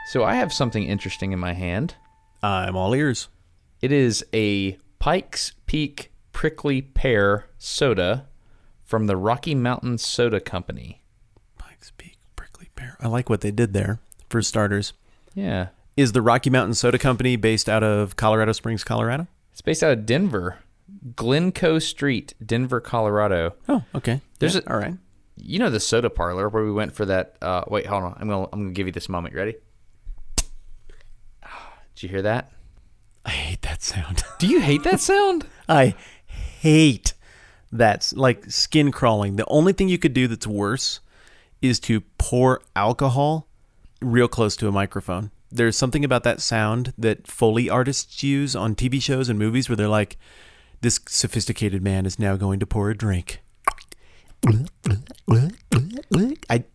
So I have something interesting in my hand. I'm all ears. It is a Pikes Peak Prickly Pear soda from the Rocky Mountain Soda Company. Pikes Peak Prickly Pear. I like what they did there, for starters. Yeah. Is the Rocky Mountain Soda Company based out of Colorado Springs, Colorado? It's based out of Denver. Glencoe Street, Denver, Colorado. Oh, okay. All right. You know the soda parlor where we went for that. Wait, hold on. I'm gonna give you this moment. You ready? Did you hear that? I hate that sound. Do you hate that sound? I hate that. Like skin crawling. The only thing you could do that's worse is to pour alcohol real close to a microphone. There's something about that sound that Foley artists use on TV shows and movies where they're like, this sophisticated man is now going to pour a drink. It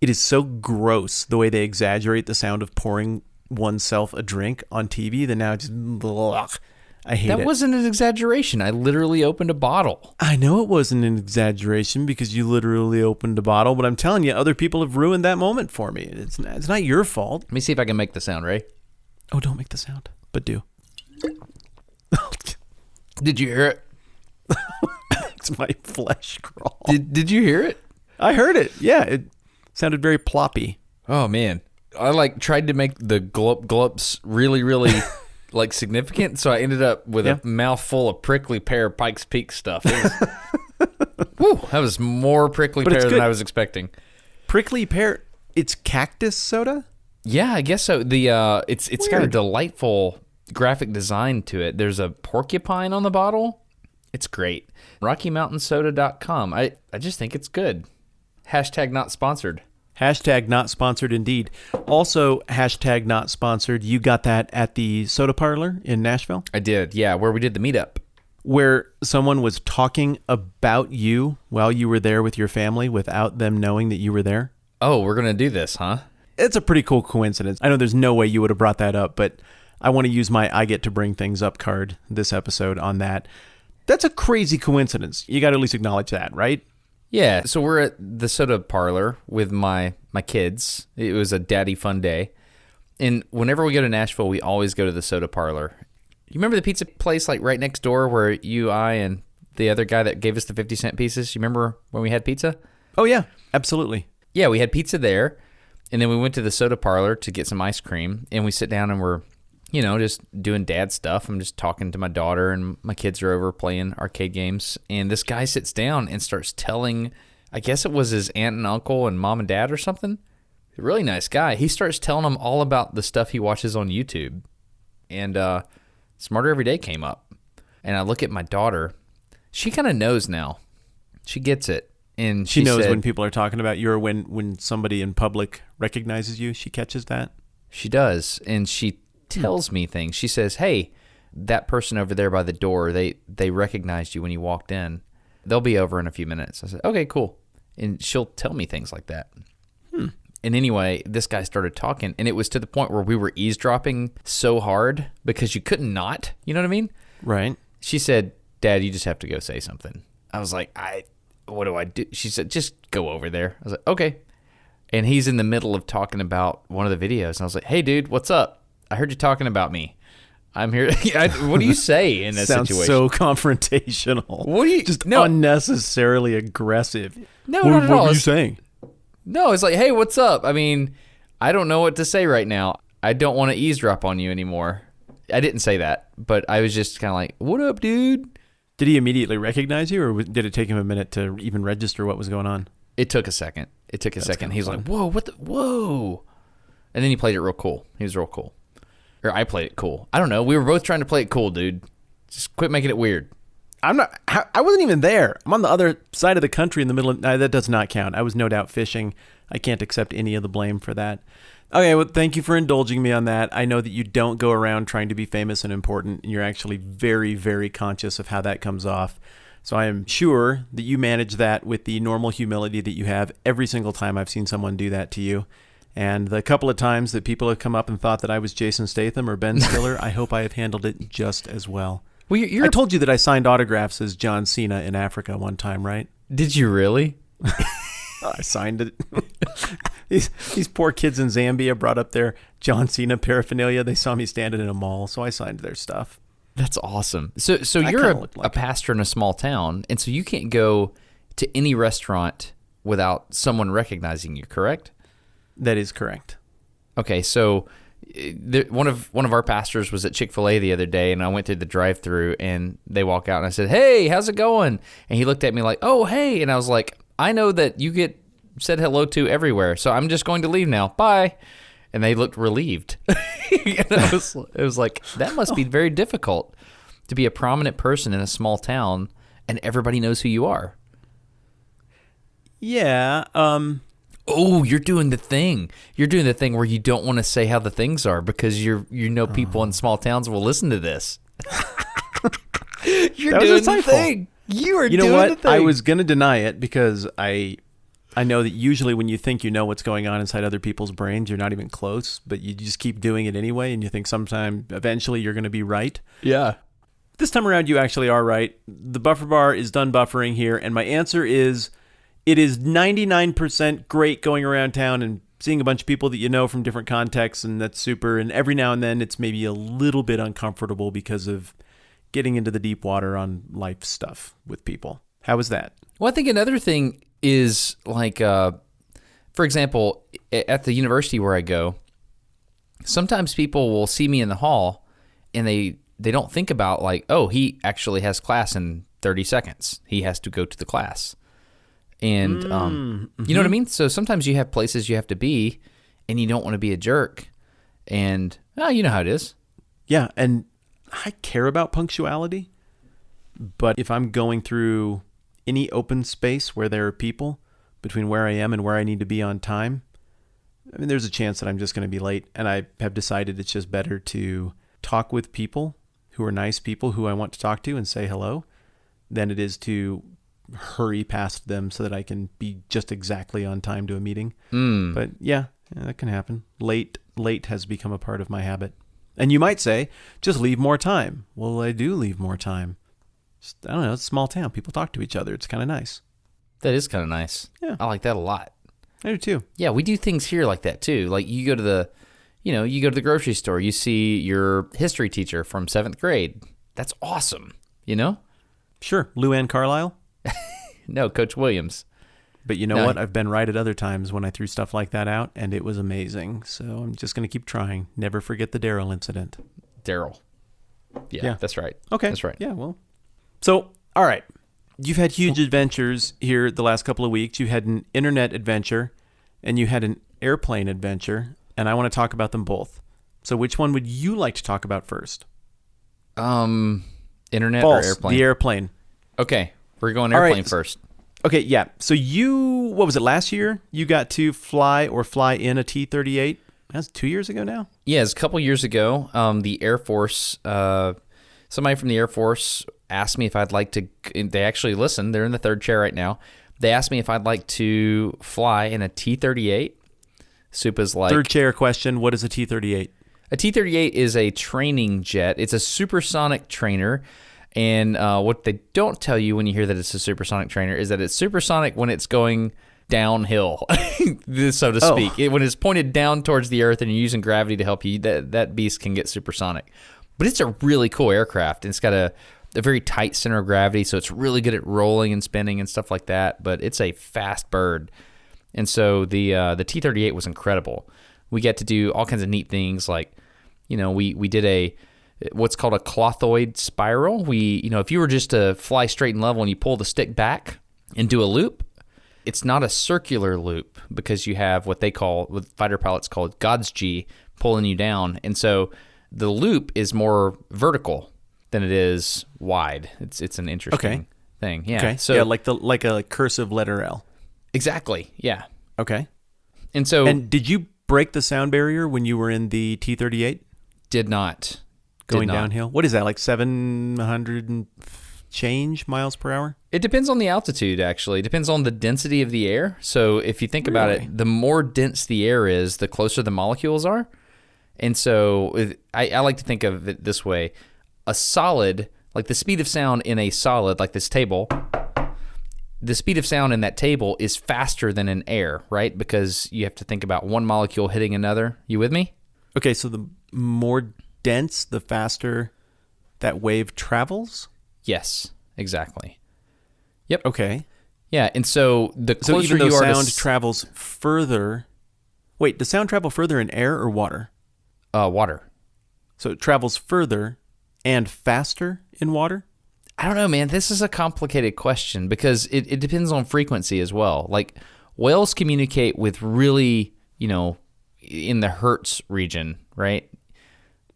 is so gross the way they exaggerate the sound of pouring oneself a drink on TV that now just I hate it. That wasn't an exaggeration. I literally opened a bottle. I know it wasn't an exaggeration because you literally opened a bottle, but I'm telling you, other people have ruined that moment for me. It's not your fault. Let me see if I can make the sound, Ray. Oh, don't make the sound, but do. Did you hear it? It's my flesh crawl. Did you hear it? I heard it. Yeah, it sounded very ploppy. Oh, man. I tried to make the glups really, really significant, so I ended up with a mouthful of prickly pear Pikes Peak stuff. Whew, that was more prickly pear than I was expecting. Prickly pear, it's cactus soda? Yeah, I guess so. It's got a delightful graphic design to it. There's a porcupine on the bottle. It's great. RockyMountainSoda.com. I just think it's good. Hashtag not sponsored. Hashtag not sponsored indeed. Also, hashtag not sponsored. You got that at the soda parlor in Nashville? I did, yeah, where we did the meetup. Where someone was talking about you while you were there with your family without them knowing that you were there? Oh, we're going to do this, huh? It's a pretty cool coincidence. I know there's no way you would have brought that up, but I want to use my I get to bring things up card this episode on that. That's a crazy coincidence. You got to at least acknowledge that, right? Yeah, so we're at the soda parlor with my kids. It was a daddy fun day. And whenever we go to Nashville, we always go to the soda parlor. You remember the pizza place like right next door where you, I, and the other guy that gave us the 50-cent pieces? You remember when we had pizza? Oh, yeah, absolutely. Yeah, we had pizza there. And then we went to the soda parlor to get some ice cream. And we sit down and we're, just doing dad stuff. I'm just talking to my daughter, and my kids are over playing arcade games. And this guy sits down and starts telling, I guess it was his aunt and uncle and mom and dad or something. A really nice guy. He starts telling them all about the stuff he watches on YouTube. And Smarter Every Day came up. And I look at my daughter. She kind of knows now. She gets it. And she knows when people are talking about you, or when somebody in public recognizes you. She catches that. She does. And she tells me things. She says, hey, that person over there by the door, they recognized you when you walked in. They'll be over in a few minutes. I said, okay, cool. And she'll tell me things like that. And anyway, this guy started talking, and it was to the point where we were eavesdropping so hard because you couldn't not. You know what I mean? Right. She said, Dad, you just have to go say something. I was like, what do I do? She said, just go over there. I was like, okay. And he's in the middle of talking about one of the videos. And I was like, hey, dude, what's up? I heard you talking about me. I'm here. What do you say in that Sounds situation? So confrontational. What do you just unnecessarily aggressive? No, not at all. What are you saying? No, it's like, hey, what's up? I mean, I don't know what to say right now. I don't want to eavesdrop on you anymore. I didn't say that, but I was just kind of like, what up, dude? Did he immediately recognize you, or did it take him a minute to even register what was going on? It took a second. He was like, whoa, whoa. And then he played it real cool. He was real cool. Or I played it cool. I don't know. We were both trying to play it cool, dude. Just quit making it weird. I wasn't even there. I'm on the other side of the country in the middle of... that does not count. I was no doubt fishing. I can't accept any of the blame for that. Okay, well, thank you for indulging me on that. I know that you don't go around trying to be famous and important, and you're actually very, very conscious of how that comes off. So I am sure that you manage that with the normal humility that you have every single time I've seen someone do that to you. And the couple of times that people have come up and thought that I was Jason Statham or Ben Stiller, I hope I have handled it just as well. Well, I told you that I signed autographs as John Cena in Africa one time, right? Did you really? I signed it. These poor kids in Zambia brought up their John Cena paraphernalia. They saw me standing in a mall, so I signed their stuff. That's awesome. So you're a pastor in a small town, and so you can't go to any restaurant without someone recognizing you, correct? That is correct. Okay, so one of our pastors was at Chick-fil-A the other day, and I went through the drive-thru, and they walk out, and I said, "Hey, how's it going?" And he looked at me like, "Oh, hey," and I was like, "I know that you get said hello to everywhere, so I'm just going to leave now. Bye." And they looked relieved. And it was like, that must be very difficult to be a prominent person in a small town and everybody knows who you are. Yeah. Oh, you're doing the thing. You're doing the thing where you don't want to say how the things are because people in small towns will listen to this. You're doing the thing. You are doing the thing. I was going to deny it because I know that usually when you think you know what's going on inside other people's brains, you're not even close, but you just keep doing it anyway, and you think sometime eventually you're going to be right. Yeah. This time around, you actually are right. The buffer bar is done buffering here, and my answer is it is 99% great going around town and seeing a bunch of people that you know from different contexts, and that's super. And every now and then it's maybe a little bit uncomfortable because of getting into the deep water on life stuff with people. How was that? Well, I think another thing is like, for example, at the university where I go, sometimes people will see me in the hall and they don't think about like, oh, he actually has class in 30 seconds. He has to go to the class. And you know what I mean? So sometimes you have places you have to be and you don't want to be a jerk. And you know how it is. Yeah, and I care about punctuality, but if I'm going through any open space where there are people between where I am and where I need to be on time, I mean, there's a chance that I'm just going to be late. And I have decided it's just better to talk with people who are nice people who I want to talk to and say hello than it is to hurry past them so that I can be just exactly on time to a meeting. But yeah, that can happen. Late has become a part of my habit. And you might say, just leave more time. Well, I do leave more time. I don't know, it's a small town. People talk to each other. It's kind of nice. That is kind of nice. Yeah. I like that a lot. I do too. Yeah, we do things here like that too. Like you go to the grocery store, you see your history teacher from 7th grade. That's awesome, you know? Sure. Lou Ann Carlisle? No, Coach Williams. But you know what? I've been right at other times when I threw stuff like that out, and it was amazing. So I'm just going to keep trying. Never forget the Daryl incident. Daryl. Yeah, that's right. Okay. That's right. Yeah, well. So, all right. You've had huge adventures here the last couple of weeks. You had an internet adventure, and you had an airplane adventure, and I want to talk about them both. So which one would you like to talk about first? Internet False, or airplane? The airplane. Okay, we're going airplane first. Okay, yeah. So what was it, last year? You got to fly in a T-38? That's 2 years ago now? Yeah, it's a couple years ago. The Air Force, somebody from the Air Force asked me if I'd like to, they actually listened, they're in the third chair right now. They asked me if I'd like to fly in a T-38. Supa's like... Third chair question, what is a T-38? A T-38 is a training jet. It's a supersonic trainer. And what they don't tell you when you hear that it's a supersonic trainer is that it's supersonic when it's going downhill, so to speak. When it's pointed down towards the earth and you're using gravity to help you, that beast can get supersonic. But it's a really cool aircraft. And it's got a very tight center of gravity, so it's really good at rolling and spinning and stuff like that. But it's a fast bird. And so the T-38 was incredible. We get to do all kinds of neat things like, we did what's called a clothoid spiral. If you were just to fly straight and level and you pull the stick back and do a loop, it's not a circular loop because you have what fighter pilots call God's G pulling you down. And so the loop is more vertical than it is wide. It's an interesting thing. Yeah. Okay. So like a cursive letter L. Exactly. Yeah. Okay. And did you break the sound barrier when you were in the T-38? Did not. Going downhill? What is that, like 700 and change miles per hour? It depends on the altitude, actually. It depends on the density of the air. So if you think about it, the more dense the air is, the closer the molecules are. And so I like to think of it this way. A solid, like the speed of sound in a solid, like this table, the speed of sound in that table is faster than in air, right? Because you have to think about one molecule hitting another. You with me? Okay, so the more dense, the faster that wave travels? Yes, exactly. Yep. Okay. Yeah, and so the closer even though you are sound travels further... Wait, does sound travel further in air or water? Water. So it travels further and faster in water? I don't know, man. This is a complicated question because it depends on frequency as well. Like, whales communicate with really, in the hertz region, right?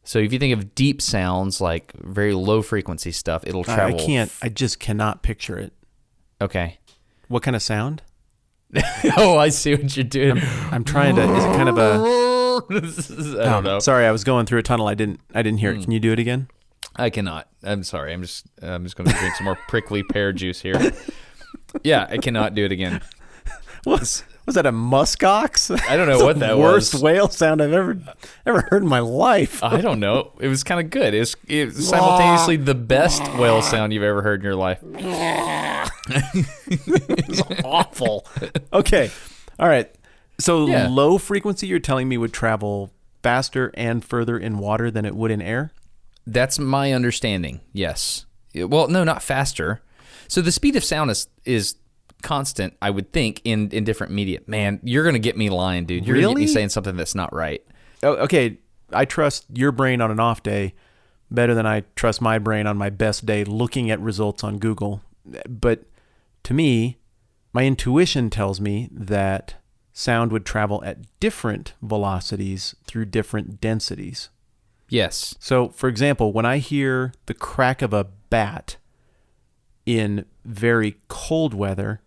So if you think of deep sounds, like very low frequency stuff, it'll travel. I just cannot picture it. Okay. What kind of sound? Oh, I see what you're doing. I'm trying to, is it kind of a... I don't know. Sorry, I was going through a tunnel. I didn't hear it. Can you do it again? I cannot. I'm sorry. I'm just going to drink some more prickly pear juice here. Yeah, I cannot do it again. Was that a muskox? I don't know what that was. was. Worst whale sound I've ever heard in my life. I don't know. It was kind of good. It was simultaneously the best whale sound you've ever heard in your life. It's awful. Okay. All right. So low frequency, you're telling me, would travel faster and further in water than it would in air? That's my understanding. Yes. Well, no, not faster. So the speed of sound is constant, I would think, in different media. Man, you're going to get me lying, dude. You're going to get me saying something that's not right. Oh, okay. I trust your brain on an off day better than I trust my brain on my best day looking at results on Google. But to me, my intuition tells me that sound would travel at different velocities through different densities. Yes. So, for example, when I hear the crack of a bat in very cold weather,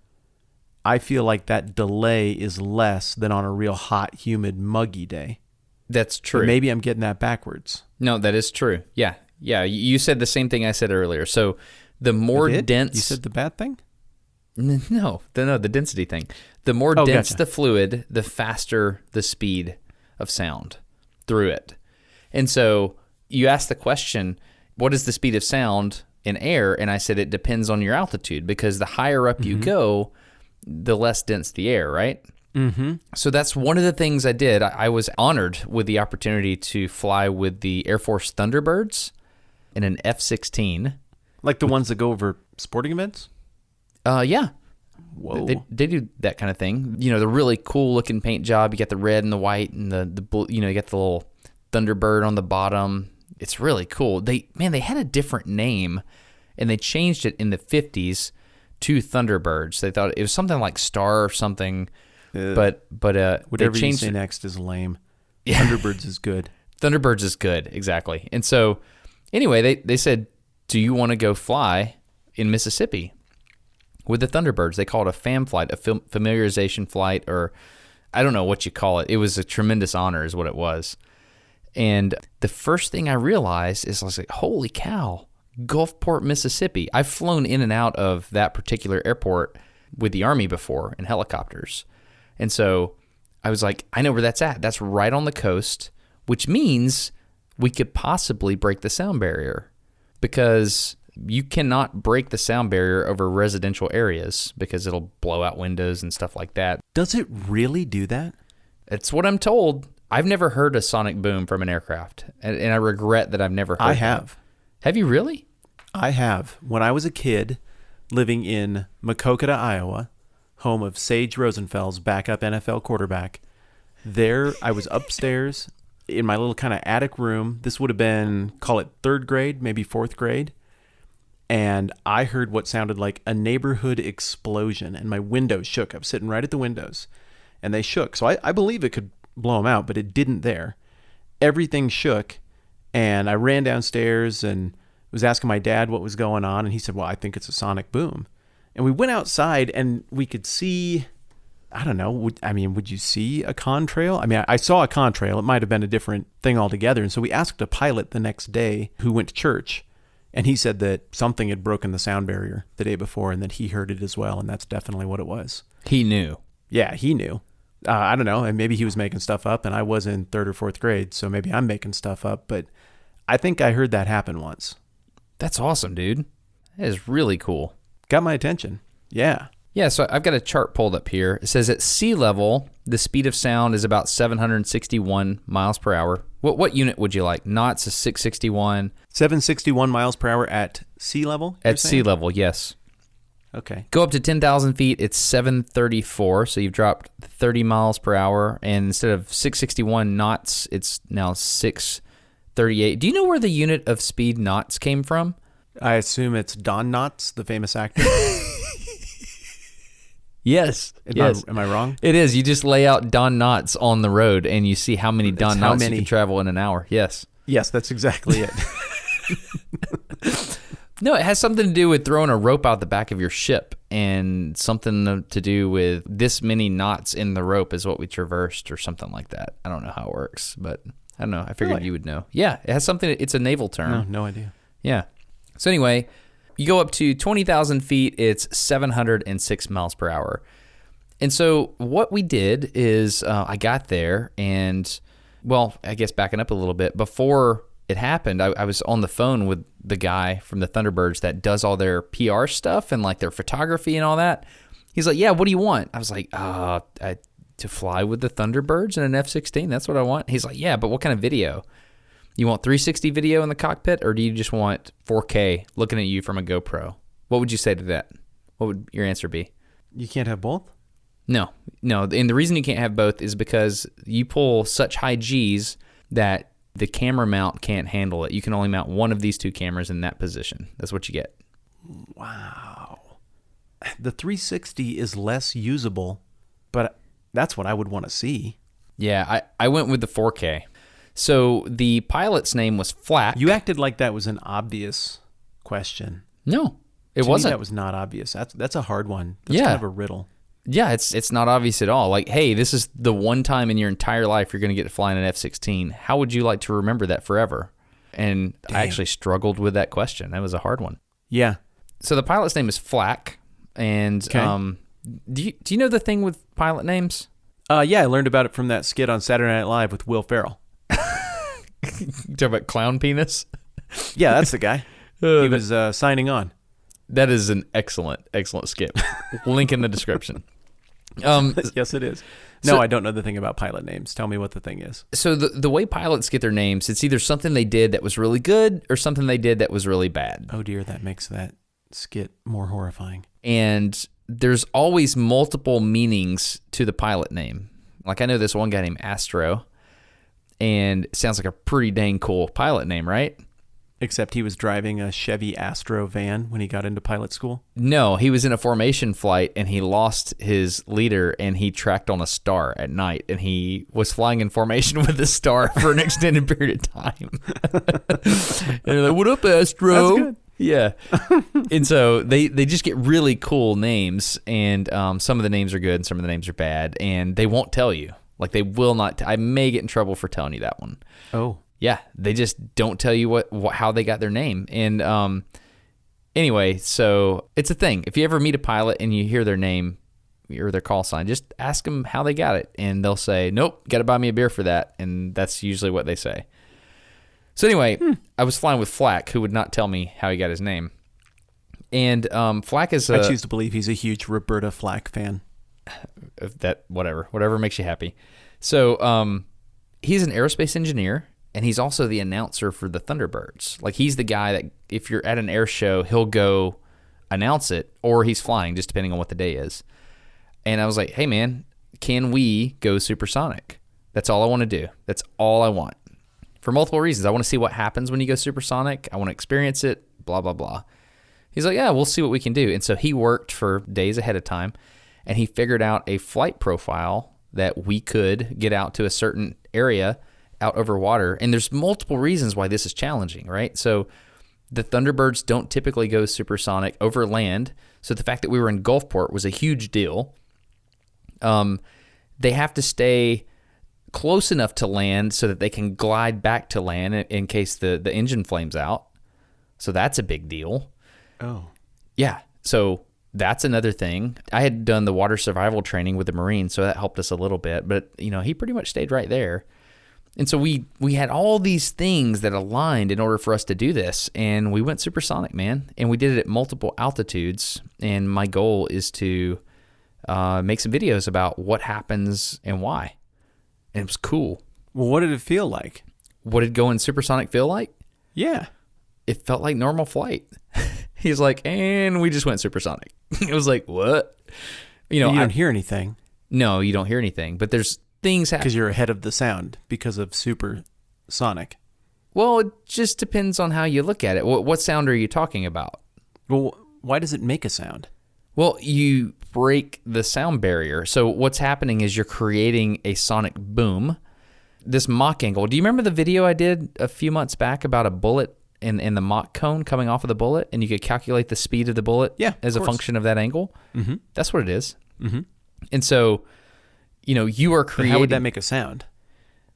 I feel like that delay is less than on a real hot, humid, muggy day. That's true. But maybe I'm getting that backwards. No, that is true. Yeah. Yeah. You said the same thing I said earlier. So the more dense... You said the bad thing? No, the density thing. The more dense gotcha. the fluid, the faster the speed of sound through it. And so you asked the question, what is the speed of sound in air? And I said it depends on your altitude, because the higher up you go, the less dense the air, right? Mm-hmm. So that's one of the things I did. I was honored with the opportunity to fly with the Air Force Thunderbirds in an F-16. Like the ones that go over sporting events? Yeah. Whoa. They do that kind of thing. The really cool looking paint job. You got the red and the white and the blue, you got the little Thunderbird on the bottom. It's really cool. They had a different name, and they changed it in the 50s to Thunderbirds. They thought it was something like Star or something, but whatever they changed you say it. Next is lame. Yeah. Thunderbirds is good. Thunderbirds is good, exactly. And so, anyway, they said, do you want to go fly in Mississippi with the Thunderbirds? They call it a FAM flight, a familiarization flight, or I don't know what you call it. It was a tremendous honor is what it was. And the first thing I realized is I was like, holy cow, Gulfport, Mississippi. I've flown in and out of that particular airport with the Army before in helicopters. And so I was like, I know where that's at. That's right on the coast, which means we could possibly break the sound barrier, because you cannot break the sound barrier over residential areas because it'll blow out windows and stuff like that. Does it really do that? It's what I'm told. I've never heard a sonic boom from an aircraft, and I regret that I've never heard I have. Have you really? I have. When I was a kid living in Maquoketa, Iowa, home of Sage Rosenfels, backup NFL quarterback, there I was upstairs in my little kind of attic room. This would have been, call it third grade, maybe fourth grade. And I heard what sounded like a neighborhood explosion, and my windows shook. I was sitting right at the windows, and they shook. So I believe it could blow them out, but it didn't there. Everything shook, and I ran downstairs and was asking my dad what was going on, and he said, well, I think it's a sonic boom. And we went outside, and we could see, I don't know, would you see a contrail? I saw a contrail. It might have been a different thing altogether. And so we asked a pilot the next day who went to church, and he said that something had broken the sound barrier the day before, and that he heard it as well, and that's definitely what it was. He knew. Yeah, he knew. I don't know, and maybe he was making stuff up, and I was in third or fourth grade, so maybe I'm making stuff up, but I think I heard that happen once. That's awesome, dude. That is really cool. Got my attention. Yeah. Yeah, so I've got a chart pulled up here. It says at sea level, the speed of sound is about 761 miles per hour. What unit would you like? Knots is 661. 761 miles per hour at sea level? At sea level, yes. Okay. Go up to 10,000 feet, it's 734, so you've dropped 30 miles per hour. And instead of 661 knots, it's now 638. Do you know where the unit of speed knots came from? I assume it's Don Knotts, the famous actor. Yes. Am I wrong? It is. You just lay out Don Knotts on the road, and you see how many Don Knotts you can travel in an hour. Yes. Yes, that's exactly it. No, it has something to do with throwing a rope out the back of your ship, and something to do with this many knots in the rope is what we traversed, or something like that. I don't know how it works, but I don't know. I figured you would know. Yeah, it has something. It's a naval term. No idea. Yeah. So anyway, you go up to 20,000 feet, it's 706 miles per hour. And so what we did is I got there and, well, I guess backing up a little bit, before it happened, I was on the phone with the guy from the Thunderbirds that does all their PR stuff and like their photography and all that. He's like, yeah, what do you want? I was like, to fly with the Thunderbirds in an F-16, that's what I want. He's like, yeah, but what kind of video? You want 360 video in the cockpit, or do you just want 4K looking at you from a GoPro? What would you say to that? What would your answer be? You can't have both? No. And the reason you can't have both is because you pull such high Gs that the camera mount can't handle it. You can only mount one of these two cameras in that position. That's what you get. Wow. The 360 is less usable, but that's what I would want to see. Yeah, I went with the 4K. So the pilot's name was Flack. You acted like that was an obvious question. No, it to wasn't. Me, that was not obvious. That's a hard one. That's kind of a riddle. Yeah, it's not obvious at all. Like, hey, this is the one time in your entire life you're going to get to fly in an F-16. How would you like to remember that forever? And I actually struggled with that question. That was a hard one. Yeah. So the pilot's name is Flack. And do you know the thing with pilot names? Yeah, I learned about it from that skit on Saturday Night Live with Will Ferrell. You talking about clown penis? Yeah, that's the guy. He was signing on. That is an excellent skip. Link in the description. Yes, it is. No, I don't know the thing about pilot names. Tell me what the thing is. So the way pilots get their names, it's either something they did that was really good or something they did that was really bad. Oh dear, that makes that skit more horrifying. And there's always multiple meanings to the pilot name. Like I know this one guy named Astro, and it sounds like a pretty dang cool pilot name, right? Except he was driving a Chevy Astro van when he got into pilot school? No, he was in a formation flight, and he lost his leader, and he tracked on a star at night, and he was flying in formation with the star for an extended period of time. And they're like, what up, Astro? That's good. Yeah. And so they just get really cool names, and some of the names are good and some of the names are bad, and they won't tell you. Like, they will not. I may get in trouble for telling you that one. Oh. Yeah, they just don't tell you how they got their name. And anyway, so it's a thing. If you ever meet a pilot and you hear their name or their call sign, just ask them how they got it. And they'll say, nope, got to buy me a beer for that. And that's usually what they say. So anyway, I was flying with Flack, who would not tell me how he got his name. And Flack is I choose to believe he's a huge Roberta Flack fan. Whatever makes you happy. So he's an aerospace engineer. And he's also the announcer for the Thunderbirds. Like, he's the guy that if you're at an air show, he'll go announce it, or he's flying, just depending on what the day is. And I was like, hey, man, can we go supersonic? That's all I want to do. That's all I want. For multiple reasons. I want to see what happens when you go supersonic. I want to experience it, blah, blah, blah. He's like, yeah, we'll see what we can do. And so he worked for days ahead of time, and he figured out a flight profile that we could get out to a certain area out over water. And there's multiple reasons why this is challenging, right? So the Thunderbirds don't typically go supersonic over land. So the fact that we were in Gulfport was a huge deal. They have to stay close enough to land so that they can glide back to land in case the engine flames out. So that's a big deal. Oh. Yeah. So that's another thing. I had done the water survival training with the Marines, so that helped us a little bit. But, he pretty much stayed right there. And so we had all these things that aligned in order for us to do this, and we went supersonic, man. And we did it at multiple altitudes, and my goal is to make some videos about what happens and why. And it was cool. Well, what did it feel like? What did going supersonic feel like? Yeah. It felt like normal flight. He's like, and we just went supersonic. It was like, what? You don't hear anything. No, you don't hear anything, but there's things happen. Because you're ahead of the sound because of supersonic. Well, it just depends on how you look at it. What sound are you talking about? Well, why does it make a sound? Well, you break the sound barrier. So what's happening is you're creating a sonic boom. This Mach angle. Do you remember the video I did a few months back about a bullet in the Mach cone coming off of the bullet, and you could calculate the speed of the bullet as a function of that angle? Mm-hmm. That's what it is. Mm-hmm. And so, you are creating... But how would that make a sound?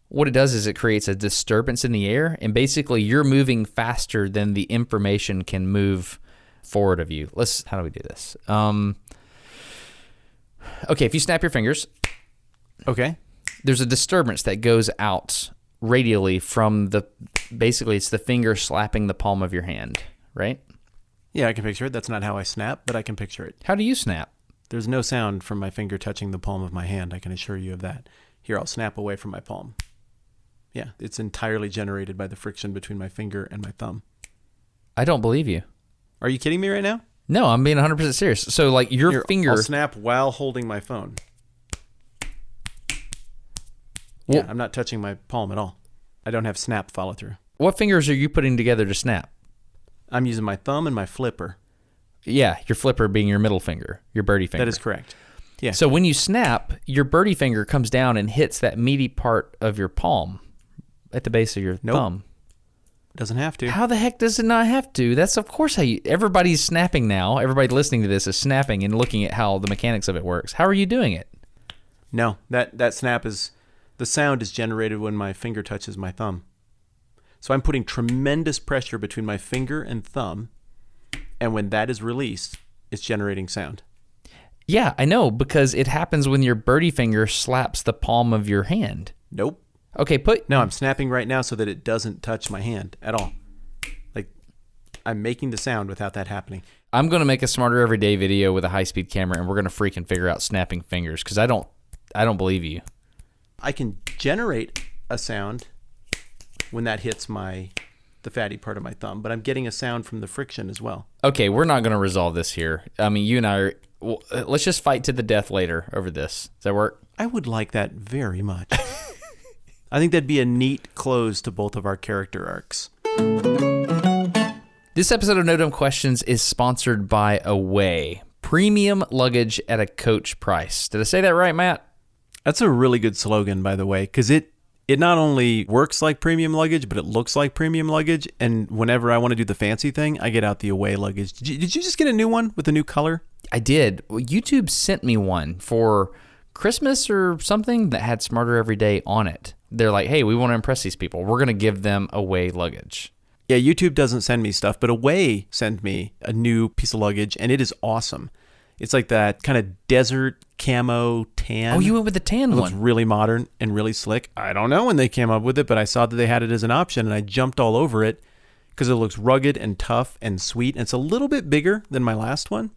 What it does is it creates a disturbance in the air, and basically you're moving faster than the information can move forward of you. How do we do this? Okay, if you snap your fingers... Okay. There's a disturbance that goes out radially from basically it's the finger slapping the palm of your hand, right? Yeah, I can picture it. That's not how I snap, but I can picture it. How do you snap? There's no sound from my finger touching the palm of my hand. I can assure you of that. Here, I'll snap away from my palm. Yeah, it's entirely generated by the friction between my finger and my thumb. I don't believe you. Are you kidding me right now? No, I'm being 100% serious. So like your finger... I'll snap while holding my phone. Yeah, I'm not touching my palm at all. I don't have snap follow through. What fingers are you putting together to snap? I'm using my thumb and my flipper. Yeah, your flipper being your middle finger, your birdie finger. That is correct. Yeah. So when you snap, your birdie finger comes down and hits that meaty part of your palm at the base of your thumb. Doesn't have to. How the heck does it not have to? That's of course how everybody's snapping now. Everybody listening to this is snapping and looking at how the mechanics of it works. How are you doing it? No, that snap is... The sound is generated when my finger touches my thumb. So I'm putting tremendous pressure between my finger and thumb, and when that is released, it's generating sound. Yeah, I know, because it happens when your birdie finger slaps the palm of your hand. Nope. Okay, No, I'm snapping right now so that it doesn't touch my hand at all. Like, I'm making the sound without that happening. I'm going to make a Smarter Everyday video with a high-speed camera, and we're going to freaking figure out snapping fingers, because I don't believe you. I can generate a sound when that hits the fatty part of my thumb, but I'm getting a sound from the friction as well. Okay, we're not going to resolve this here. I mean, you and I let's just fight to the death later over this. Does that work? I would like that very much. I think that'd be a neat close to both of our character arcs. This episode of No Dumb Questions is sponsored by Away. Premium luggage at a coach price. Did I say that right, Matt? That's a really good slogan, by the way, because it not only works like premium luggage, but it looks like premium luggage. And whenever I want to do the fancy thing, I get out the Away luggage. Did you just get a new one with a new color? I did. YouTube sent me one for Christmas or something that had Smarter Everyday on it. They're like, hey, we want to impress these people. We're going to give them Away luggage. Yeah, YouTube doesn't send me stuff, but Away sent me a new piece of luggage, and it is awesome. It's like that kind of desert camo tan. Oh, you went with the tan one. It looks really modern and really slick. I don't know when they came up with it, but I saw that they had it as an option, and I jumped all over it because it looks rugged and tough and sweet. And it's a little bit bigger than my last one.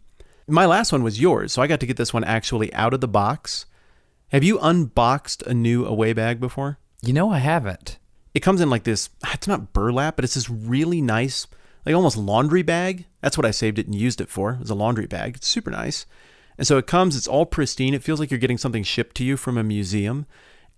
My last one was yours, so I got to get this one actually out of the box. Have you unboxed a new Away bag before? You know, I haven't. It comes in like this, it's not burlap, but it's this really nice, like almost laundry bag. That's what I saved it and used it for. It was a laundry bag. It's super nice. And so it comes, it's all pristine. It feels like you're getting something shipped to you from a museum.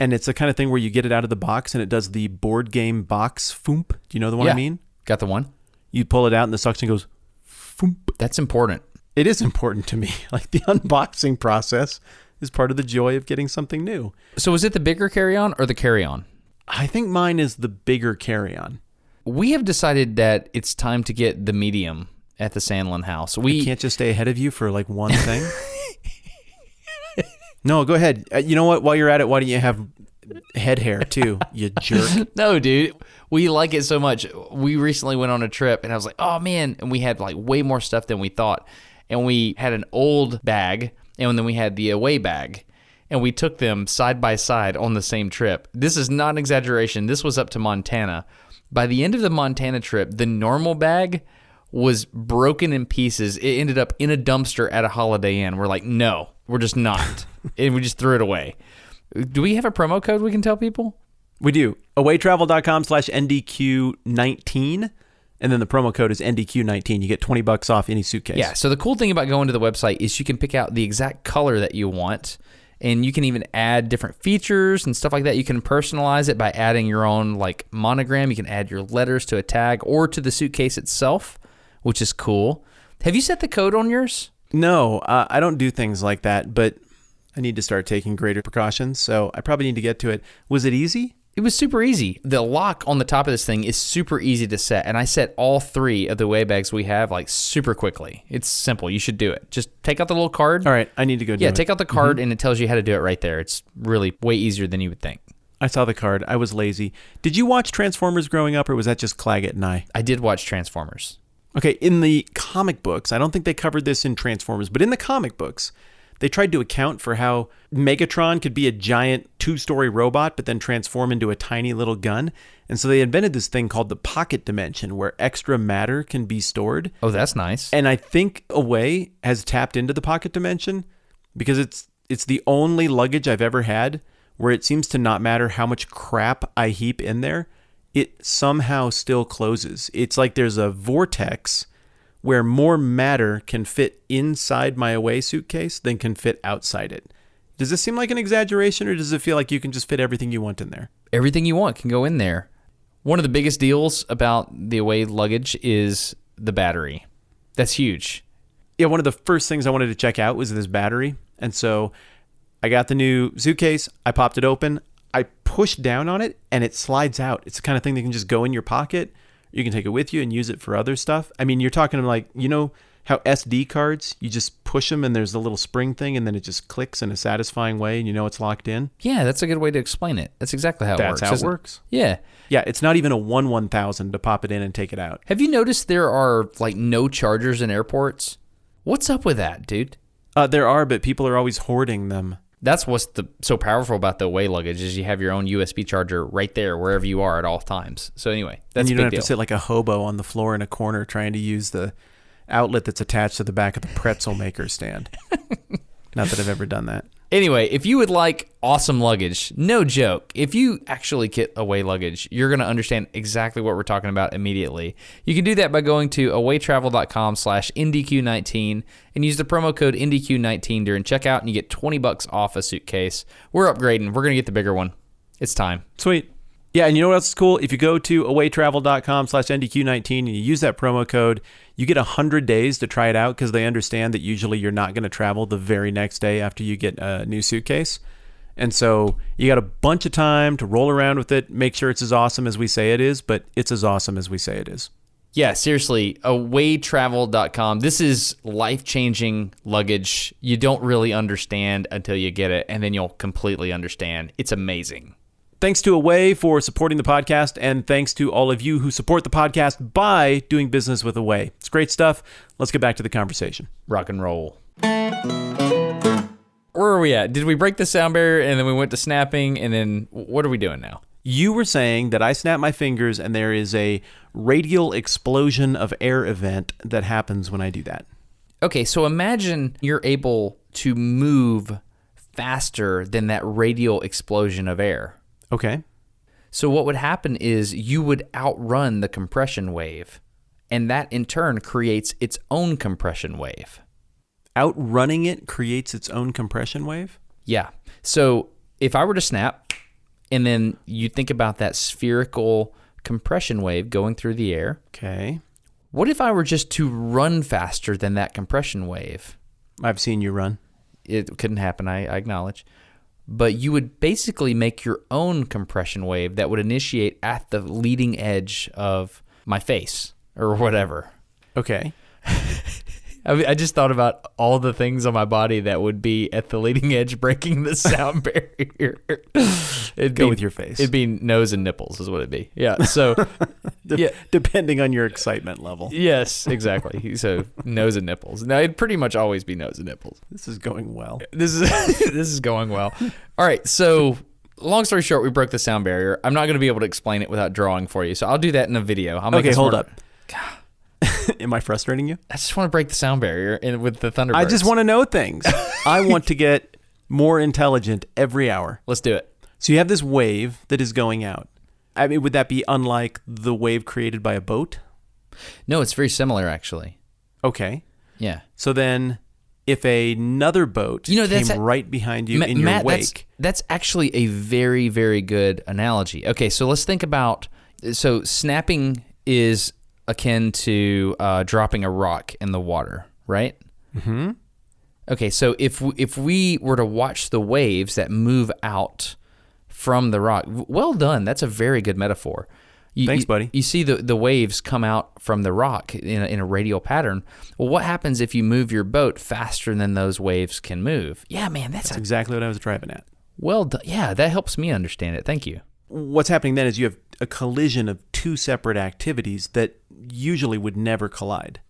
And it's the kind of thing where you get it out of the box and it does the board game box foomp. Do you know the one I mean? Got the one. You pull it out and the suction goes foomp. That's important. It is important to me. Like the unboxing process is part of the joy of getting something new. So is it the bigger carry-on or the carry-on? I think mine is the bigger carry-on. We have decided that it's time to get the medium at the Sandlin house. I can't just stay ahead of you for like one thing. No, go ahead. You know what? While you're at it, why don't you have head hair too, you jerk? No, dude. We like it so much. We recently went on a trip and I was like, oh man. And we had like way more stuff than we thought. And we had an old bag and then we had the Away bag. and we took them side by side on the same trip. This is not an exaggeration. This was up to Montana. By the end of the Montana trip, the normal bag was broken in pieces. It ended up in a dumpster at a Holiday Inn. We're like, no, we're just not. And we just threw it away. Do we have a promo code we can tell people? We do. awaytravel.com/NDQ19. And then the promo code is NDQ19. You get $20 off any suitcase. Yeah. So the cool thing about going to the website is you can pick out the exact color that you want. And you can even add different features and stuff like that. You can personalize it by adding your own like monogram. You can add your letters to a tag or to the suitcase itself, which is cool. Have you set the code on yours? No, I don't do things like that, but I need to start taking greater precautions, so I probably need to get to it. Was it easy? It was super easy. The lock on the top of this thing is super easy to set, and I set all 3 of the away bags we have like super quickly. It's simple. You should do it. Just take out the little card. All right, I need to go do it. Yeah, take out the card, and it tells you how to do it right there. It's really way easier than you would think. I saw the card. I was lazy. Did you watch Transformers growing up, or was that just Claggett and I? I did watch Transformers. Okay, in the comic books, I don't think they covered this in Transformers, but in the comic books, they tried to account for how Megatron could be a giant 2-story robot, but then transform into a tiny little gun. And so they invented this thing called the pocket dimension, where extra matter can be stored. Oh, that's nice. And I think Away has tapped into the pocket dimension because it's the only luggage I've ever had where it seems to not matter how much crap I heap in there. It somehow still closes. It's like there's a vortex where more matter can fit inside my Away suitcase than can fit outside it. Does this seem like an exaggeration, or does it feel like you can just fit everything you want in there? Everything you want can go in there. One of the biggest deals about the Away luggage is the battery. That's huge. Yeah, one of the first things I wanted to check out was this battery. And so I got the new suitcase. I popped it open. I pushed down on it, and it slides out. It's the kind of thing that can just go in your pocket. You can take it with you and use it for other stuff. I mean, you're talking like, you know how SD cards, you just push them and there's a little spring thing and then it just clicks in a satisfying way and you know it's locked in? Yeah, that's a good way to explain it. That's exactly how it works. That's how it works. Yeah. Yeah, it's not even a 1/1000 to pop it in and take it out. Have you noticed there are like no chargers in airports? What's up with that, dude? There are, but people are always hoarding them. That's what's so powerful about the Away luggage is you have your own USB charger right there wherever you are at all times. So anyway, that's and you a don't big have deal. to sit like a hobo on the floor in a corner trying to use the outlet that's attached to the back of the pretzel maker stand. Not that I've ever done that. Anyway, if you would like awesome luggage, no joke, if you actually get Away luggage, you're going to understand exactly what we're talking about immediately. You can do that by going to awaytravel.com/NDQ19 and use the promo code NDQ19 during checkout, and you get $20 off a suitcase. We're upgrading. We're going to get the bigger one. It's time. Sweet. Yeah, and you know what else is cool? If you go to awaytravel.com/NDQ19 and you use that promo code, you get 100 days to try it out because they understand that usually you're not going to travel the very next day after you get a new suitcase. And so you got a bunch of time to roll around with it, make sure it's as awesome as we say it is, but it's as awesome as we say it is. Yeah, seriously, awaytravel.com. This is life-changing luggage. You don't really understand until you get it, and then you'll completely understand. It's amazing. Thanks to Away for supporting the podcast, and thanks to all of you who support the podcast by doing business with Away. It's great stuff. Let's get back to the conversation. Rock and roll. Where are we at? Did we break the sound barrier, and then we went to snapping, and then what are we doing now? You were saying that I snap my fingers, and there is a radial explosion of air event that happens when I do that. Okay, so imagine you're able to move faster than that radial explosion of air. Okay. So what would happen is you would outrun the compression wave, and that in turn creates its own compression wave. Outrunning it creates its own compression wave? Yeah. So if I were to snap, and then you think about that spherical compression wave going through the air. Okay. What if I were just to run faster than that compression wave? I've seen you run. It couldn't happen, I acknowledge. But you would basically make your own compression wave that would initiate at the leading edge of my face or whatever. Okay. I just thought about all the things on my body that would be at the leading edge breaking the sound barrier. Go with your face. It'd be nose and nipples is what it'd be. Yeah. So Depending on your excitement level. Yes, exactly. So nose and nipples. Now it'd pretty much always be nose and nipples. This is going well. This is going well. All right, so long story short, we broke the sound barrier. I'm not going to be able to explain it without drawing for you, so I'll do that in a video. Okay, hold up. Am I frustrating you? I just want to break the sound barrier with the Thunderbirds. I just want to know things. I want to get more intelligent every hour. Let's do it. So you have this wave that is going out. I mean, would that be unlike the wave created by a boat? No, it's very similar, actually. Okay. Yeah. So then, if another boat came right behind you in your wake... That's actually a very, very good analogy. Okay, so let's think about... So snapping is akin to dropping a rock in the water, right? Mm-hmm. Okay, so if we were to watch the waves that move out from the rock, well done. That's a very good metaphor. Thanks, buddy. You see the waves come out from the rock in a radial pattern. Well, what happens if you move your boat faster than those waves can move? Yeah, man, that's exactly what I was driving at. Well done. Yeah, that helps me understand it. Thank you. What's happening then is you have a collision of two separate activities that usually would never collide.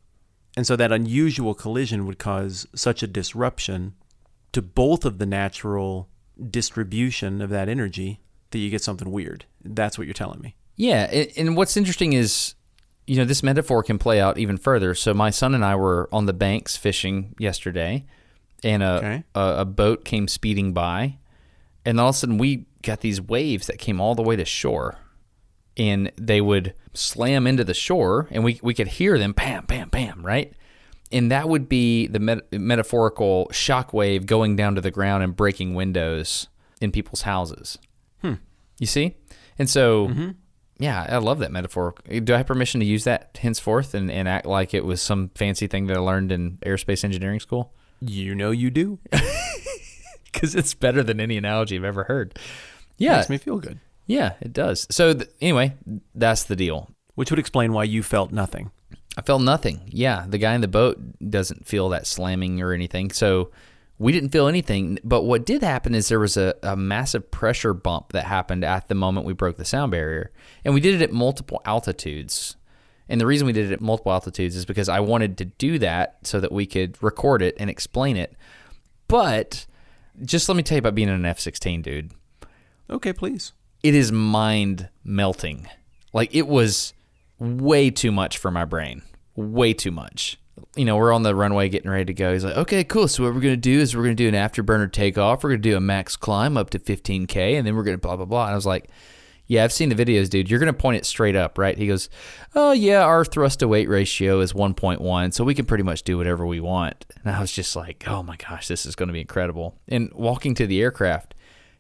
And so that unusual collision would cause such a disruption to both of the natural distribution of that energy that you get something weird. That's what you're telling me. Yeah, and what's interesting is, this metaphor can play out even further. So my son and I were on the banks fishing yesterday, and a boat came speeding by, and all of a sudden we got these waves that came all the way to shore, and they would slam into the shore, and we could hear them, bam, bam, bam, right? And that would be the metaphorical shock wave going down to the ground and breaking windows in people's houses. You see? And so, yeah, I love that metaphor. Do I have permission to use that henceforth and act like it was some fancy thing that I learned in aerospace engineering school? You know you do. Because it's better than any analogy I've ever heard. Yeah. Makes me feel good. Yeah, it does. So anyway, that's the deal. Which would explain why you felt nothing. I felt nothing. Yeah, the guy in the boat doesn't feel that slamming or anything. So we didn't feel anything. But what did happen is there was a massive pressure bump that happened at the moment we broke the sound barrier. And we did it at multiple altitudes. And the reason we did it at multiple altitudes is because I wanted to do that so that we could record it and explain it. But just let me tell you about being in an F-16, dude. Okay, please. It is mind melting. Like, it was way too much for my brain. Way too much. We're on the runway getting ready to go. He's like, okay, cool. So what we're going to do is we're going to do an afterburner takeoff. We're going to do a max climb up to 15K, and then we're going to blah, blah, blah. And I was like, yeah, I've seen the videos, dude. You're going to point it straight up, right? He goes, oh, yeah, our thrust-to-weight ratio is 1.1, so we can pretty much do whatever we want. And I was just like, oh, my gosh, this is going to be incredible. And walking to the aircraft,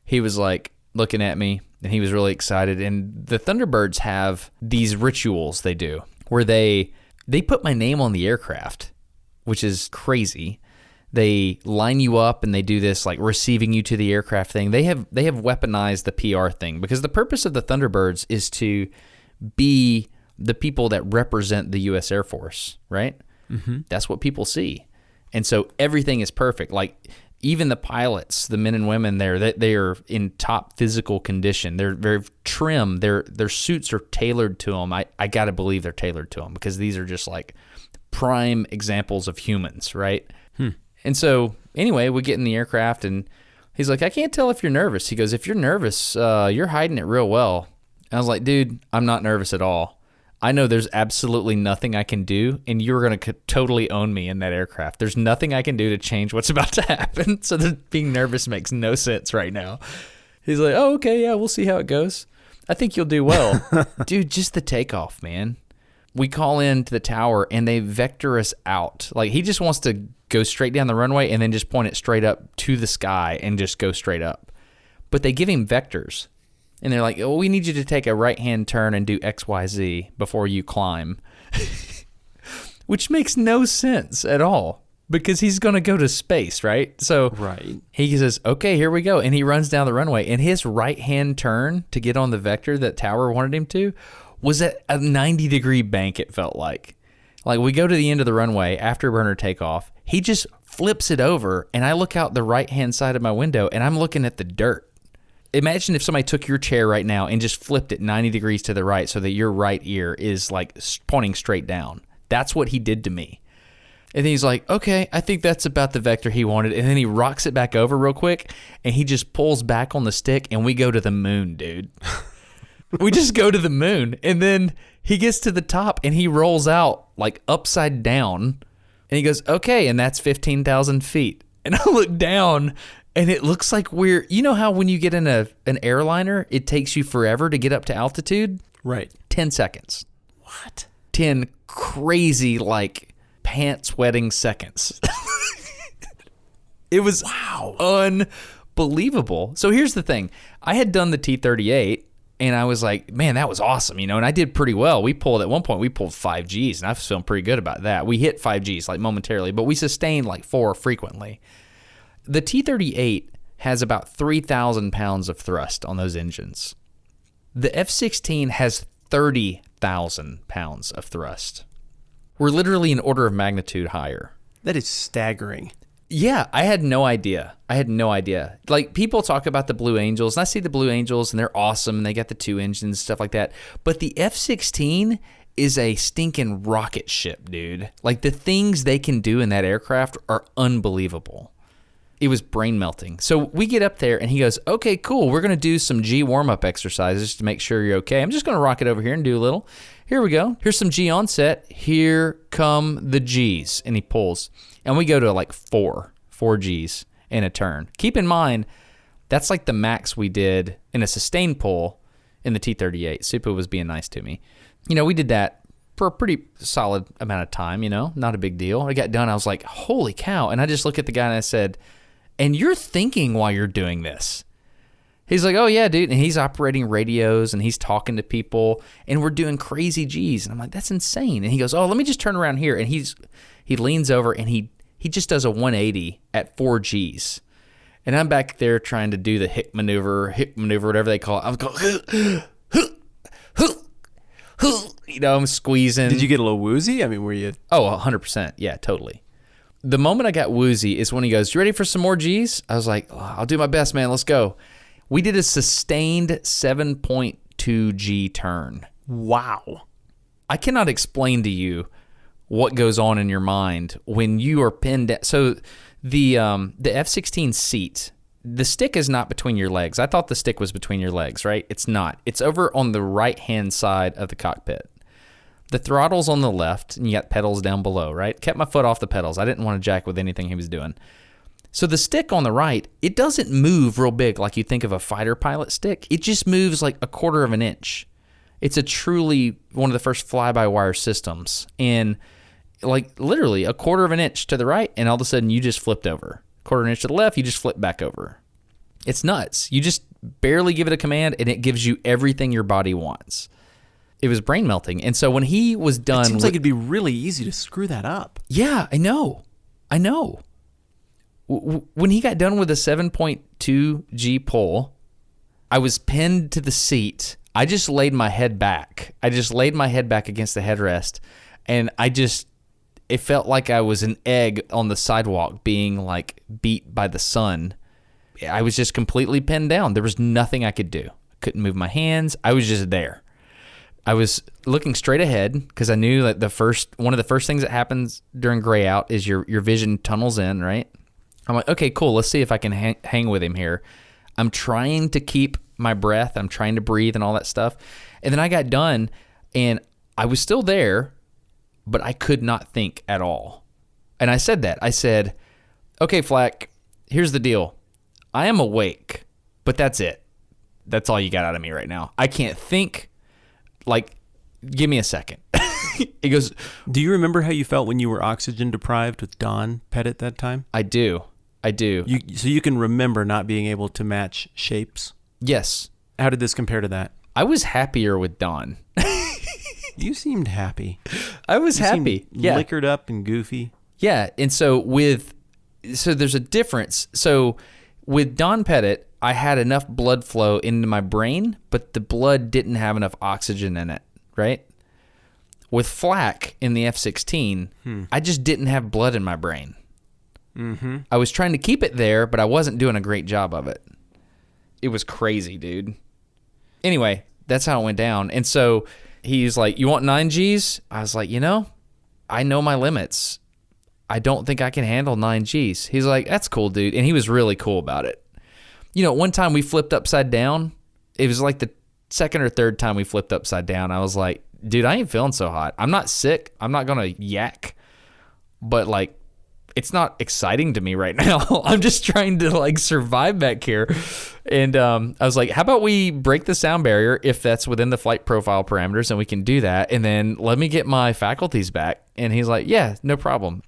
he was like looking at me, and he was really excited. And the Thunderbirds have these rituals they do where they put my name on the aircraft, which is crazy. They line you up and they do this like receiving you to the aircraft thing. They have weaponized the PR thing because the purpose of the Thunderbirds is to be the people that represent the U.S. Air Force, right? Mm-hmm. That's what people see. And so everything is perfect. Like even the pilots, the men and women there, they are in top physical condition. They're very trim. Their suits are tailored to them. I got to believe they're tailored to them because these are just like prime examples of humans, right? And so anyway, we get in the aircraft and he's like, I can't tell if you're nervous. He goes, if you're nervous, you're hiding it real well. And I was like, dude, I'm not nervous at all. I know there's absolutely nothing I can do, and you're going to totally own me in that aircraft. There's nothing I can do to change what's about to happen, so that being nervous makes no sense right now. He's like, oh, okay, yeah, we'll see how it goes. I think you'll do well. Dude, just the takeoff, man. We call in to the tower, and they vector us out. Like, he just wants to go straight down the runway and then just point it straight up to the sky and just go straight up. But they give him vectors. And they're like, oh, we need you to take a right-hand turn and do XYZ before you climb. Which makes no sense at all because he's going to go to space, right? So right. He says, okay, here we go. And he runs down the runway. And his right-hand turn to get on the vector that Tower wanted him to was at a 90-degree bank, it felt like. Like, we go to the end of the runway, afterburner takeoff. He just flips it over, and I look out the right-hand side of my window, and I'm looking at the dirt. Imagine if somebody took your chair right now and just flipped it 90 degrees to the right so that your right ear is like pointing straight down. That's what he did to me. And then he's like, okay, I think that's about the vector he wanted. And then he rocks it back over real quick, and he just pulls back on the stick, and we go to the moon, dude. We just go to the moon. And then he gets to the top, and he rolls out like upside down. And he goes, okay, and that's 15,000 feet. And I look down, and it looks like you know how when you get in an airliner, it takes you forever to get up to altitude? Right. 10 seconds. What? 10 crazy, like, pants-wetting seconds. It was unbelievable. So here's the thing. I had done the T-38, and I was like, man, that was awesome, you know, and I did pretty well. At one point, we pulled 5 Gs, and I was feeling pretty good about that. We hit 5 Gs, like, momentarily, but we sustained, like, 4 frequently. The T-38 has about 3,000 pounds of thrust on those engines. The F-16 has 30,000 pounds of thrust. We're literally an order of magnitude higher. That is staggering. Yeah, I had no idea. Like, people talk about the Blue Angels, and I see the Blue Angels, and they're awesome, and they got the 2 engines, stuff like that. But the F-16 is a stinking rocket ship, dude. Like, the things they can do in that aircraft are unbelievable. It was brain melting. So we get up there, and he goes, okay, cool. We're going to do some G warm-up exercises to make sure you're okay. I'm just going to rock it over here and do a little. Here we go. Here's some G onset. Here come the Gs. And he pulls. And we go to like 4 Gs in a turn. Keep in mind, that's like the max we did in a sustained pull in the T-38. Supa was being nice to me. You know, we did that for a pretty solid amount of time, you know, not a big deal. I got done. I was like, holy cow. And I just look at the guy and I said, and you're thinking while you're doing this. He's like, oh, yeah, dude. And he's operating radios, and he's talking to people, and we're doing crazy Gs. And I'm like, that's insane. And he goes, oh, let me just turn around here. And he leans over, and he just does a 180 at 4 Gs. And I'm back there trying to do the Hick Maneuver, whatever they call it. I was going, you know, I'm squeezing. Did you get a little woozy? I mean, were you? Oh, 100%. Yeah, totally. The moment I got woozy is when he goes, you ready for some more Gs? I was like, oh, I'll do my best, man. Let's go. We did a sustained 7.2 G turn. Wow. I cannot explain to you what goes on in your mind when you are pinned down. So the F-16 seat, the stick is not between your legs. I thought the stick was between your legs, right? It's not. It's over on the right-hand side of the cockpit. The throttle's on the left, and you got pedals down below, right? Kept my foot off the pedals. I didn't want to jack with anything he was doing. So the stick on the right, it doesn't move real big like you think of a fighter pilot stick. It just moves like a quarter of an inch. It's a truly one of the first fly-by-wire systems. And like literally a quarter of an inch to the right, and all of a sudden you just flipped over. Quarter of an inch to the left, you just flip back over. It's nuts. You just barely give it a command, and it gives you everything your body wants. It was brain melting. And so when he was done... It seems like it'd be really easy to screw that up. Yeah, I know. When he got done with a 7.2 G pull, I was pinned to the seat. I just laid my head back. against the headrest, and it felt like I was an egg on the sidewalk being like beat by the sun. I was just completely pinned down. There was nothing I could do. Couldn't move my hands. I was just there. I was looking straight ahead because I knew that one of the first things that happens during gray out is your vision tunnels in, right? I'm like, okay, cool. Let's see if I can hang with him here. I'm trying to keep my breath. I'm trying to breathe and all that stuff. And then I got done, and I was still there, but I could not think at all. And I said that. I said, okay, Flack, here's the deal. I am awake, but that's it. That's all you got out of me right now. I can't think. Like, give me a second. He goes, do you remember how you felt when you were oxygen deprived with Don Pettit that time? I do. So you can remember not being able to match shapes? Yes. How did this compare to that? I was happier with Don. You seemed happy. I was happy. Yeah. Liquored up and goofy. Yeah. And so there's a difference. So with Don Pettit, I had enough blood flow into my brain, but the blood didn't have enough oxygen in it, right? With Flack in the F-16, I just didn't have blood in my brain. Mm-hmm. I was trying to keep it there, but I wasn't doing a great job of it. it was crazy, dude. Anyway, that's how it went down. And so he's like, you want 9Gs? I was like, I know my limits. I don't think I can handle 9Gs. He's like, that's cool, dude. And he was really cool about it. One time we flipped upside down. It was like the second or third time we flipped upside down. I was like, dude, I ain't feeling so hot. I'm not sick. I'm not going to yak. But like, it's not exciting to me right now. I'm just trying to like survive back here. And I was like, how about we break the sound barrier if that's within the flight profile parameters and we can do that. And then let me get my faculties back. And he's like, yeah, no problem.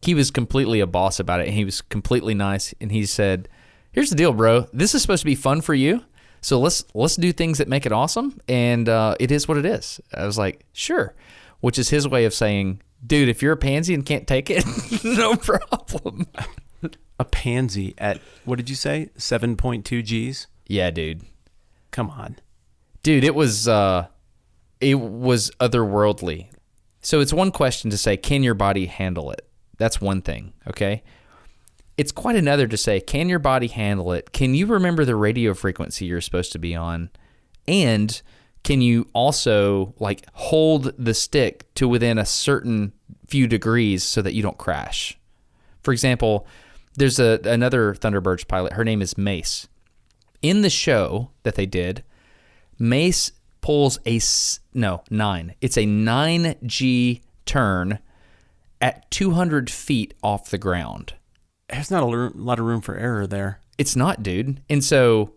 He was completely a boss about it. And he was completely nice. And he said, here's the deal, bro. This is supposed to be fun for you. So let's do things that make it awesome. And it is what it is. I was like, sure. Which is his way of saying, dude, if you're a pansy and can't take it, no problem. A pansy at, what did you say? 7.2 Gs? Yeah, dude. Come on. Dude, it was otherworldly. So it's one question to say, can your body handle it? That's one thing, okay? It's quite another to say, can your body handle it? Can you remember the radio frequency you're supposed to be on? And can you also like hold the stick to within a certain few degrees so that you don't crash? For example, there's another Thunderbirds pilot. Her name is Mace. In the show that they did, Mace pulls it's a 9G turn at 200 feet off the ground. There's not a lot of room for error there. It's not, dude. And so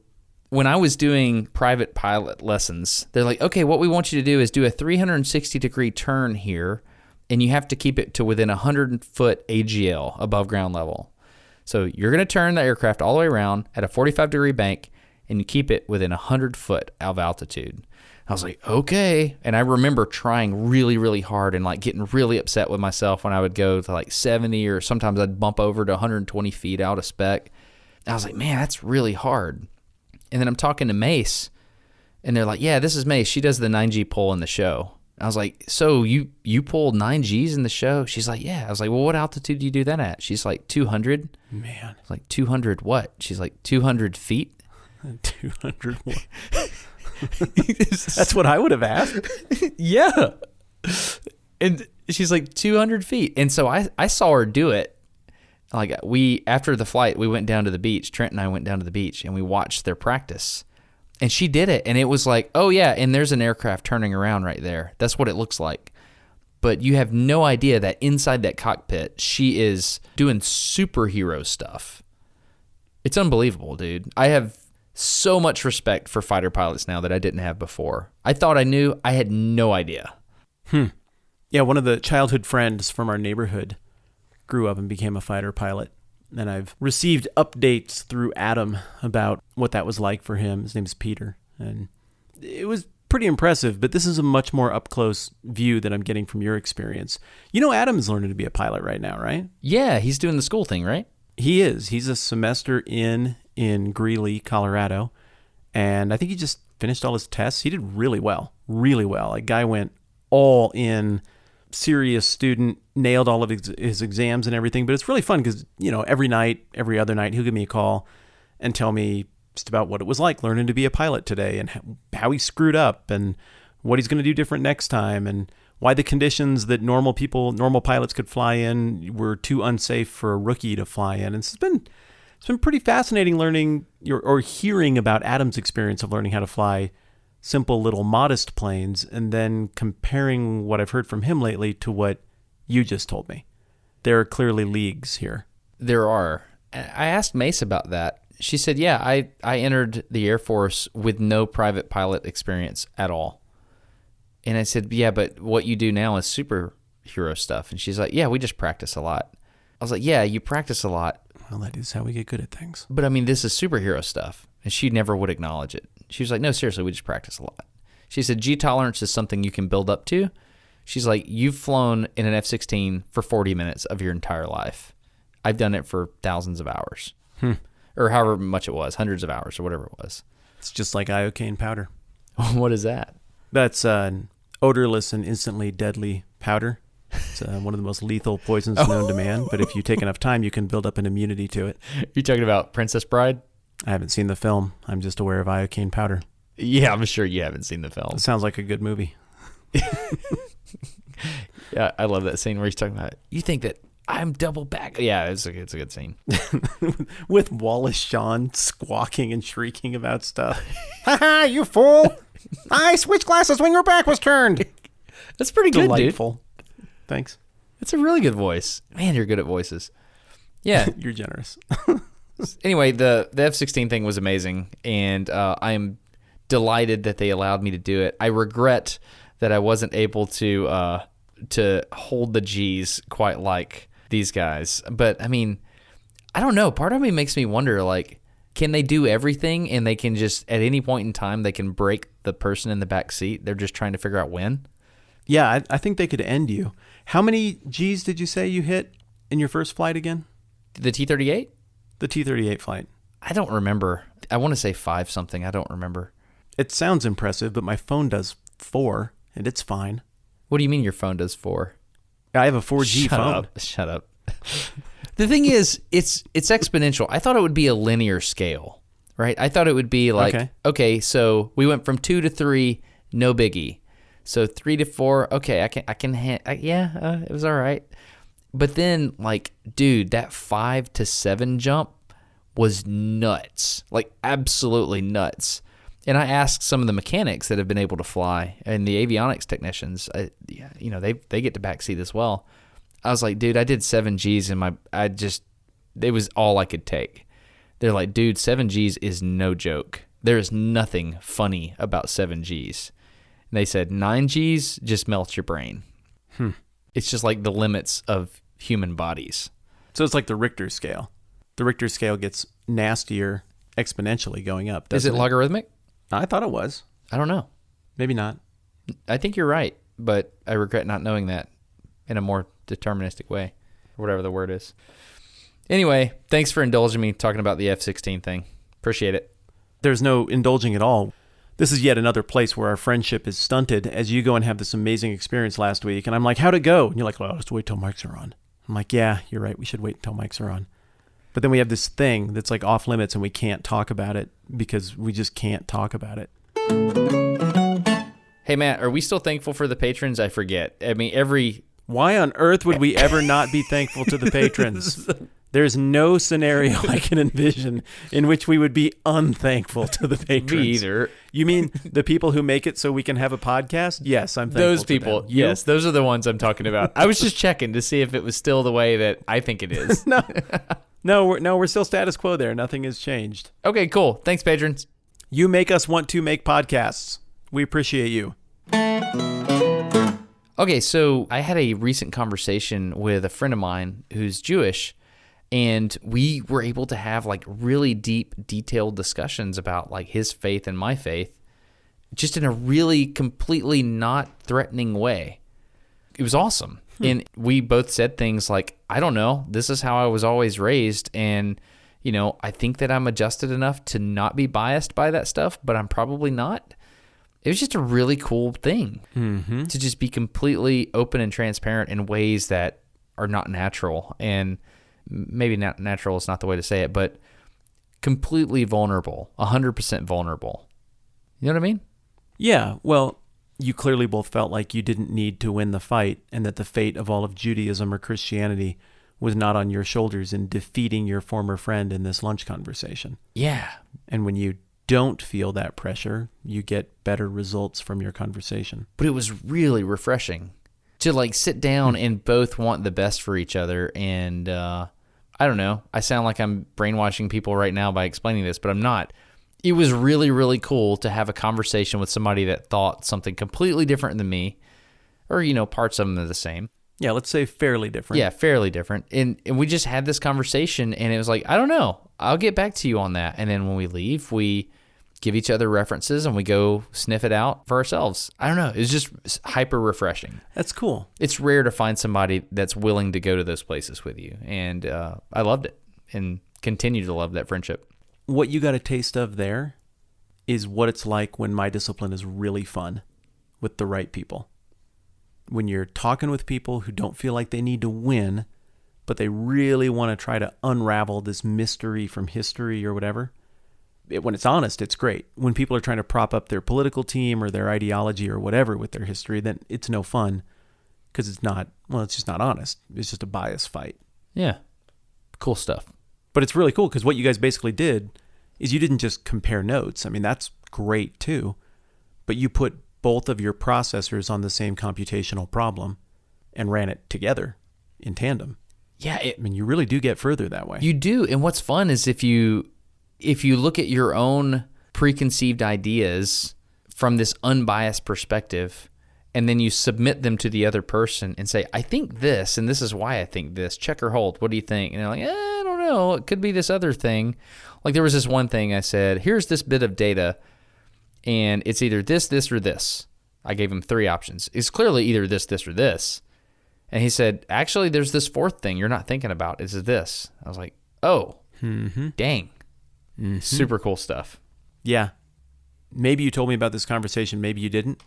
when I was doing private pilot lessons, they're like, okay, what we want you to do is do a 360-degree turn here, and you have to keep it to within 100-foot AGL, above ground level. So you're going to turn the aircraft all the way around at a 45-degree bank, and you keep it within 100 foot of altitude. I was like, okay. And I remember trying really, really hard and like getting really upset with myself when I would go to like 70, or sometimes I'd bump over to 120 feet out of spec. I was like, man, that's really hard. And then I'm talking to Mace, and they're like, yeah, this is Mace. She does the 9G pull in the show. I was like, so you pull 9Gs in the show? She's like, yeah. I was like, well, what altitude do you do that at? She's like, 200. Man. I was like, 200 what? She's like, 200 feet. 200 what? That's what I would have asked. Yeah. And she's like, 200 feet. And so I saw her do it. Like after the flight, we went down to the beach. Trent and I went down to the beach and we watched their practice. And she did it. And it was like, oh yeah, and there's an aircraft turning around right there. That's what it looks like. But you have no idea that inside that cockpit, she is doing superhero stuff. It's unbelievable, dude. I have so much respect for fighter pilots now that I didn't have before. I thought I knew. I had no idea. Yeah, one of the childhood friends from our neighborhood grew up and became a fighter pilot. And I've received updates through Adam about what that was like for him. His name's Pear. And it was pretty impressive, but this is a much more up-close view that I'm getting from your experience. Adam's learning to be a pilot right now, right? Yeah, he's doing the school thing, right? He is. He's a semester in Greeley, Colorado. And I think he just finished all his tests. He did really well. Really well. A guy went all in, serious student, nailed all of his exams and everything. But it's really fun because, every night, every other night, he'll give me a call and tell me just about what it was like learning to be a pilot today and how he screwed up and what he's going to do different next time and why the conditions that normal pilots could fly in were too unsafe for a rookie to fly in. And it's been pretty fascinating learning or hearing about Adam's experience of learning how to fly simple little modest planes and then comparing what I've heard from him lately to what you just told me. There are clearly leagues here. There are. I asked Mace about that. She said, yeah, I entered the Air Force with no private pilot experience at all. And I said, yeah, but what you do now is superhero stuff. And she's like, yeah, we just practice a lot. I was like, yeah, you practice a lot. Well, that is how we get good at things. But I mean, this is superhero stuff. And she never would acknowledge it. She was like, no, seriously, we just practice a lot. She said, G tolerance is something you can build up to. She's like, you've flown in an F-16 for 40 minutes of your entire life. I've done it for thousands of hours. Or however much it was, hundreds of hours or whatever it was. It's just like Iocane powder. What is that? That's an odorless and instantly deadly powder. It's one of the most lethal poisons known to man. But if you take enough time, you can build up an immunity to it. You talking about Princess Bride? I haven't seen the film. I'm just aware of Iocane powder. Yeah, I'm sure you haven't seen the film. It sounds like a good movie. Yeah, I love that scene where he's talking about, you think that I'm double back. Yeah, it's a good scene. With Wallace Shawn squawking and shrieking about stuff. Ha ha, you fool! I switched glasses when your back was turned. That's pretty good, Delightful. Dude. Thanks. It's a really good voice. Man, you're good at voices. Yeah. You're generous. Anyway, the F-16 thing was amazing, and I am delighted that they allowed me to do it. I regret that I wasn't able to hold the G's quite like these guys. But, I mean, I don't know. Part of me makes me wonder, like, can they do everything and they can just, at any point in time, they can break the person in the back seat? They're just trying to figure out when? Yeah, I think they could end you. How many G's did you say you hit in your first flight again? The T-38? The T-38 flight. I don't remember. I want to say 5 something. I don't remember. It sounds impressive, but my phone does 4, and it's fine. What do you mean your phone does 4? I have a 4G phone. Shut up. The thing is, it's exponential. I thought it would be a linear scale, right? I thought it would be like, okay, so we went from 2 to 3, no biggie. So 3 to 4, okay, it was all right. But then, like, dude, that 5 to 7 jump was nuts, like absolutely nuts. And I asked some of the mechanics that have been able to fly and the avionics technicians, they get to backseat as well. I was like, dude, I did 7 Gs and it was all I could take. They're like, dude, 7 Gs is no joke. There is nothing funny about 7 Gs. And they said 9 Gs just melts your brain. It's just like the limits of human bodies. So it's like the Richter scale. The Richter scale gets nastier exponentially going up. Is it logarithmic? I thought it was. I don't know. Maybe not. I think you're right, but I regret not knowing that in a more deterministic way, or whatever the word is. Anyway, thanks for indulging me talking about the F-16 thing. Appreciate it. There's no indulging at all. This is yet another place where our friendship is stunted as you go and have this amazing experience last week. And I'm like, how'd it go? And you're like, well, just wait till mics are on. I'm like, yeah, you're right. We should wait until mics are on. But then we have this thing that's like off limits and we can't talk about it because we just can't talk about it. Hey, Matt, are we still thankful for the patrons? I forget. I mean, Why on earth would we ever not be thankful to the patrons? There's no scenario I can envision in which we would be unthankful to the patrons. Me either. You mean the people who make it so we can have a podcast? Yes, I'm thankful those people. To them. Yes, those are the ones I'm talking about. I was just checking to see if it was still the way that I think it is. No, we're still status quo there. Nothing has changed. Okay, cool. Thanks, patrons. You make us want to make podcasts. We appreciate you. Okay, so I had a recent conversation with a friend of mine who's Jewish, and we were able to have like really deep, detailed discussions about like his faith and my faith, just in a really completely not threatening way. It was awesome. And we both said things like, I don't know, this is how I was always raised, and I think that I'm adjusted enough to not be biased by that stuff, but I'm probably not. It was just a really cool thing to just be completely open and transparent in ways that are not natural. And maybe not natural is not the way to say it, but completely vulnerable, 100% vulnerable. You know what I mean? Yeah, well, you clearly both felt like you didn't need to win the fight and that the fate of all of Judaism or Christianity was not on your shoulders in defeating your former friend in this lunch conversation. Yeah. And when you don't feel that pressure, you get better results from your conversation. But it was really refreshing to like sit down and both want the best for each other. And I don't know, I sound like I'm brainwashing people right now by explaining this, but I'm not. It was really, really cool to have a conversation with somebody that thought something completely different than me, or, parts of them are the same. Yeah, let's say fairly different. Yeah, fairly different. And we just had this conversation, and it was like, I don't know, I'll get back to you on that. And then when we leave, we give each other references, and we go sniff it out for ourselves. I don't know. It's just hyper refreshing. That's cool. It's rare to find somebody that's willing to go to those places with you. And I loved it and continue to love that friendship. What you got a taste of there is what it's like when my discipline is really fun with the right people. When you're talking with people who don't feel like they need to win, but they really want to try to unravel this mystery from history or whatever. when it's honest, it's great. When people are trying to prop up their political team or their ideology or whatever with their history, then it's no fun because it's just not honest. It's just a bias fight. Yeah. Cool stuff. But it's really cool because what you guys basically did is you didn't just compare notes. I mean, that's great too. But you put both of your processors on the same computational problem and ran it together in tandem. Yeah. I mean, you really do get further that way. You do. And what's fun is if you look at your own preconceived ideas from this unbiased perspective, and then you submit them to the other person and say, I think this, and this is why I think this. Check or hold. What do you think? And they're like, I don't know. It could be this other thing. Like there was this one thing I said, here's this bit of data, and it's either this, this, or this. I gave him 3 options. It's clearly either this, this, or this. And he said, actually, there's this 4th thing you're not thinking about. It's this. I was like, oh, dang. Mm-hmm. Super cool stuff. Yeah. Maybe you told me about this conversation. Maybe you didn't.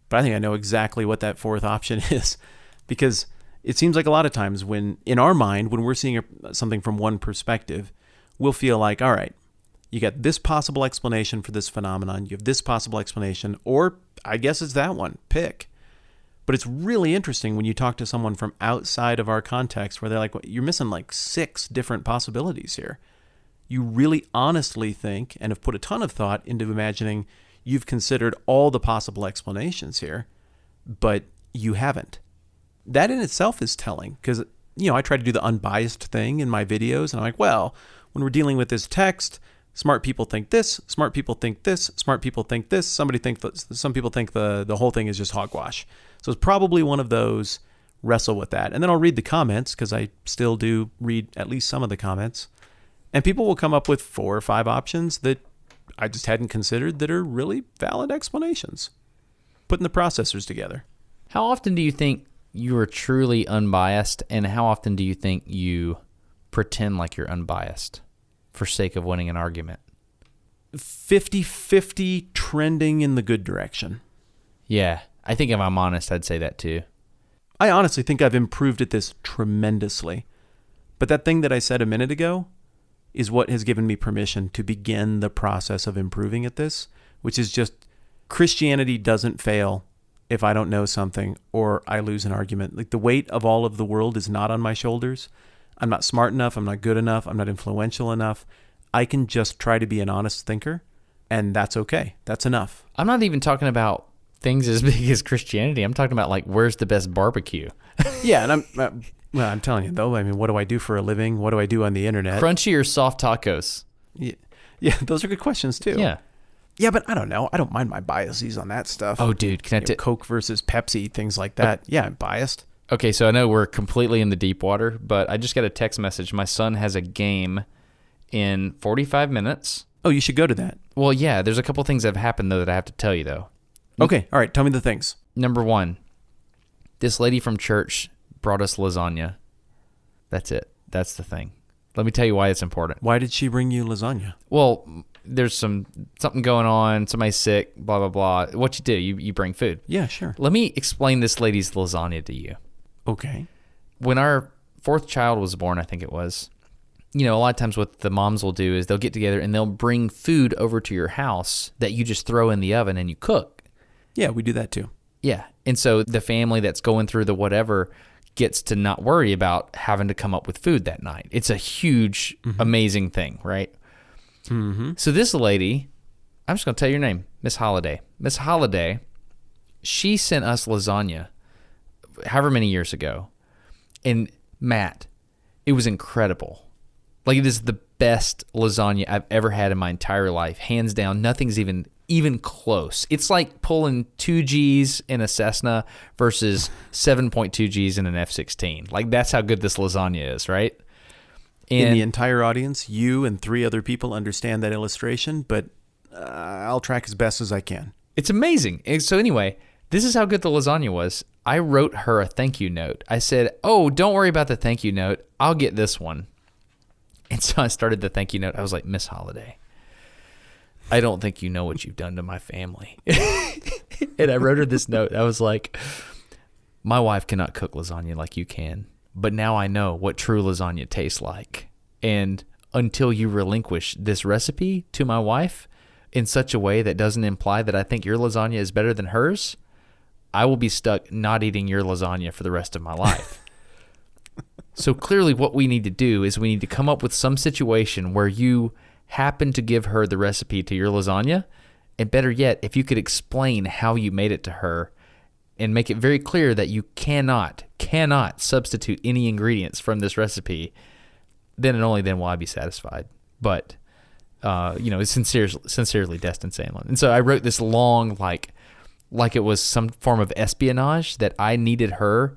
But I think I know exactly what that 4th option is, because it seems like a lot of times in our mind, when we're seeing something from one perspective, we'll feel like, all right, you got this possible explanation for this phenomenon. You have this possible explanation, or I guess it's that one. Pick. But it's really interesting when you talk to someone from outside of our context where they're like, you're missing like 6 different possibilities here. You really honestly think and have put a ton of thought into imagining you've considered all the possible explanations here, but you haven't. That in itself is telling because, I try to do the unbiased thing in my videos, and I'm like, well, when we're dealing with this text, smart people think this, smart people think this, smart people think this, some people think the whole thing is just hogwash. So it's probably one of those, wrestle with that. And then I'll read the comments because I still do read at least some of the comments. And people will come up with 4 or 5 options that I just hadn't considered that are really valid explanations. Putting the processors together. How often do you think you are truly unbiased, and how often do you think you pretend like you're unbiased for sake of winning an argument? 50-50, trending in the good direction. Yeah, I think if I'm honest, I'd say that too. I honestly think I've improved at this tremendously. But that thing that I said a minute ago is what has given me permission to begin the process of improving at this, which is just Christianity doesn't fail if I don't know something or I lose an argument. Like the weight of all of the world is not on my shoulders. I'm not smart enough. I'm not good enough. I'm not influential enough. I can just try to be an honest thinker, and that's okay. That's enough. I'm not even talking about things as big as Christianity. I'm talking about like, where's the best barbecue? Yeah, and I'm telling you though, I mean, what do I do for a living? What do I do on the internet? Crunchy or soft tacos? Yeah, those are good questions too. Yeah. Yeah, but I don't know. I don't mind my biases on that stuff. Oh, dude, Coke versus Pepsi, things like that. Yeah, I'm biased. Okay, so I know we're completely in the deep water, but I just got a text message. My son has a game in 45 minutes. Oh, you should go to that. Well, yeah, there's a couple things that have happened, though, that I have to tell you, though. Okay, all right, tell me the things. Number 1, this lady from church brought us lasagna. That's it. That's the thing. Let me tell you why it's important. Why did she bring you lasagna? Well, there's something going on. Somebody's sick, blah, blah, blah. What you do, you bring food. Yeah, sure. Let me explain this lady's lasagna to you. Okay. When our 4th child was born, I think it was, a lot of times what the moms will do is they'll get together and they'll bring food over to your house that you just throw in the oven and you cook. Yeah, we do that too. Yeah. And so the family that's going through the whatever gets to not worry about having to come up with food that night. It's a huge, amazing thing, right? Mm-hmm. So this lady, I'm just going to tell you your name, Miss Holiday. Miss Holiday, she sent us lasagna however many years ago. And Matt, it was incredible. Like, it is the best lasagna I've ever had in my entire life. Hands down, nothing's even close. It's like pulling 2 Gs in a Cessna versus 7.2 Gs in an F-16. Like, that's how good this lasagna is, right? And in the entire audience, you and 3 other people understand that illustration, but I'll track as best as I can. It's amazing. And so anyway, this is how good the lasagna was. I wrote her a thank you note. I said, oh, don't worry about the thank you note. I'll get this one. And so I started the thank you note. I was like, Miss Holiday, I don't think you know what you've done to my family. And I wrote her this note. I was like, my wife cannot cook lasagna like you can, but now I know what true lasagna tastes like. And until you relinquish this recipe to my wife in such a way that doesn't imply that I think your lasagna is better than hers, I will be stuck not eating your lasagna for the rest of my life. So clearly what we need to do is we need to come up with some situation where you happen to give her the recipe to your lasagna, and better yet, if you could explain how you made it to her and make it very clear that you cannot substitute any ingredients from this recipe, then and only then will I be satisfied. But, it's sincerely Destin Sandlin. And so I wrote this long, like it was some form of espionage that I needed her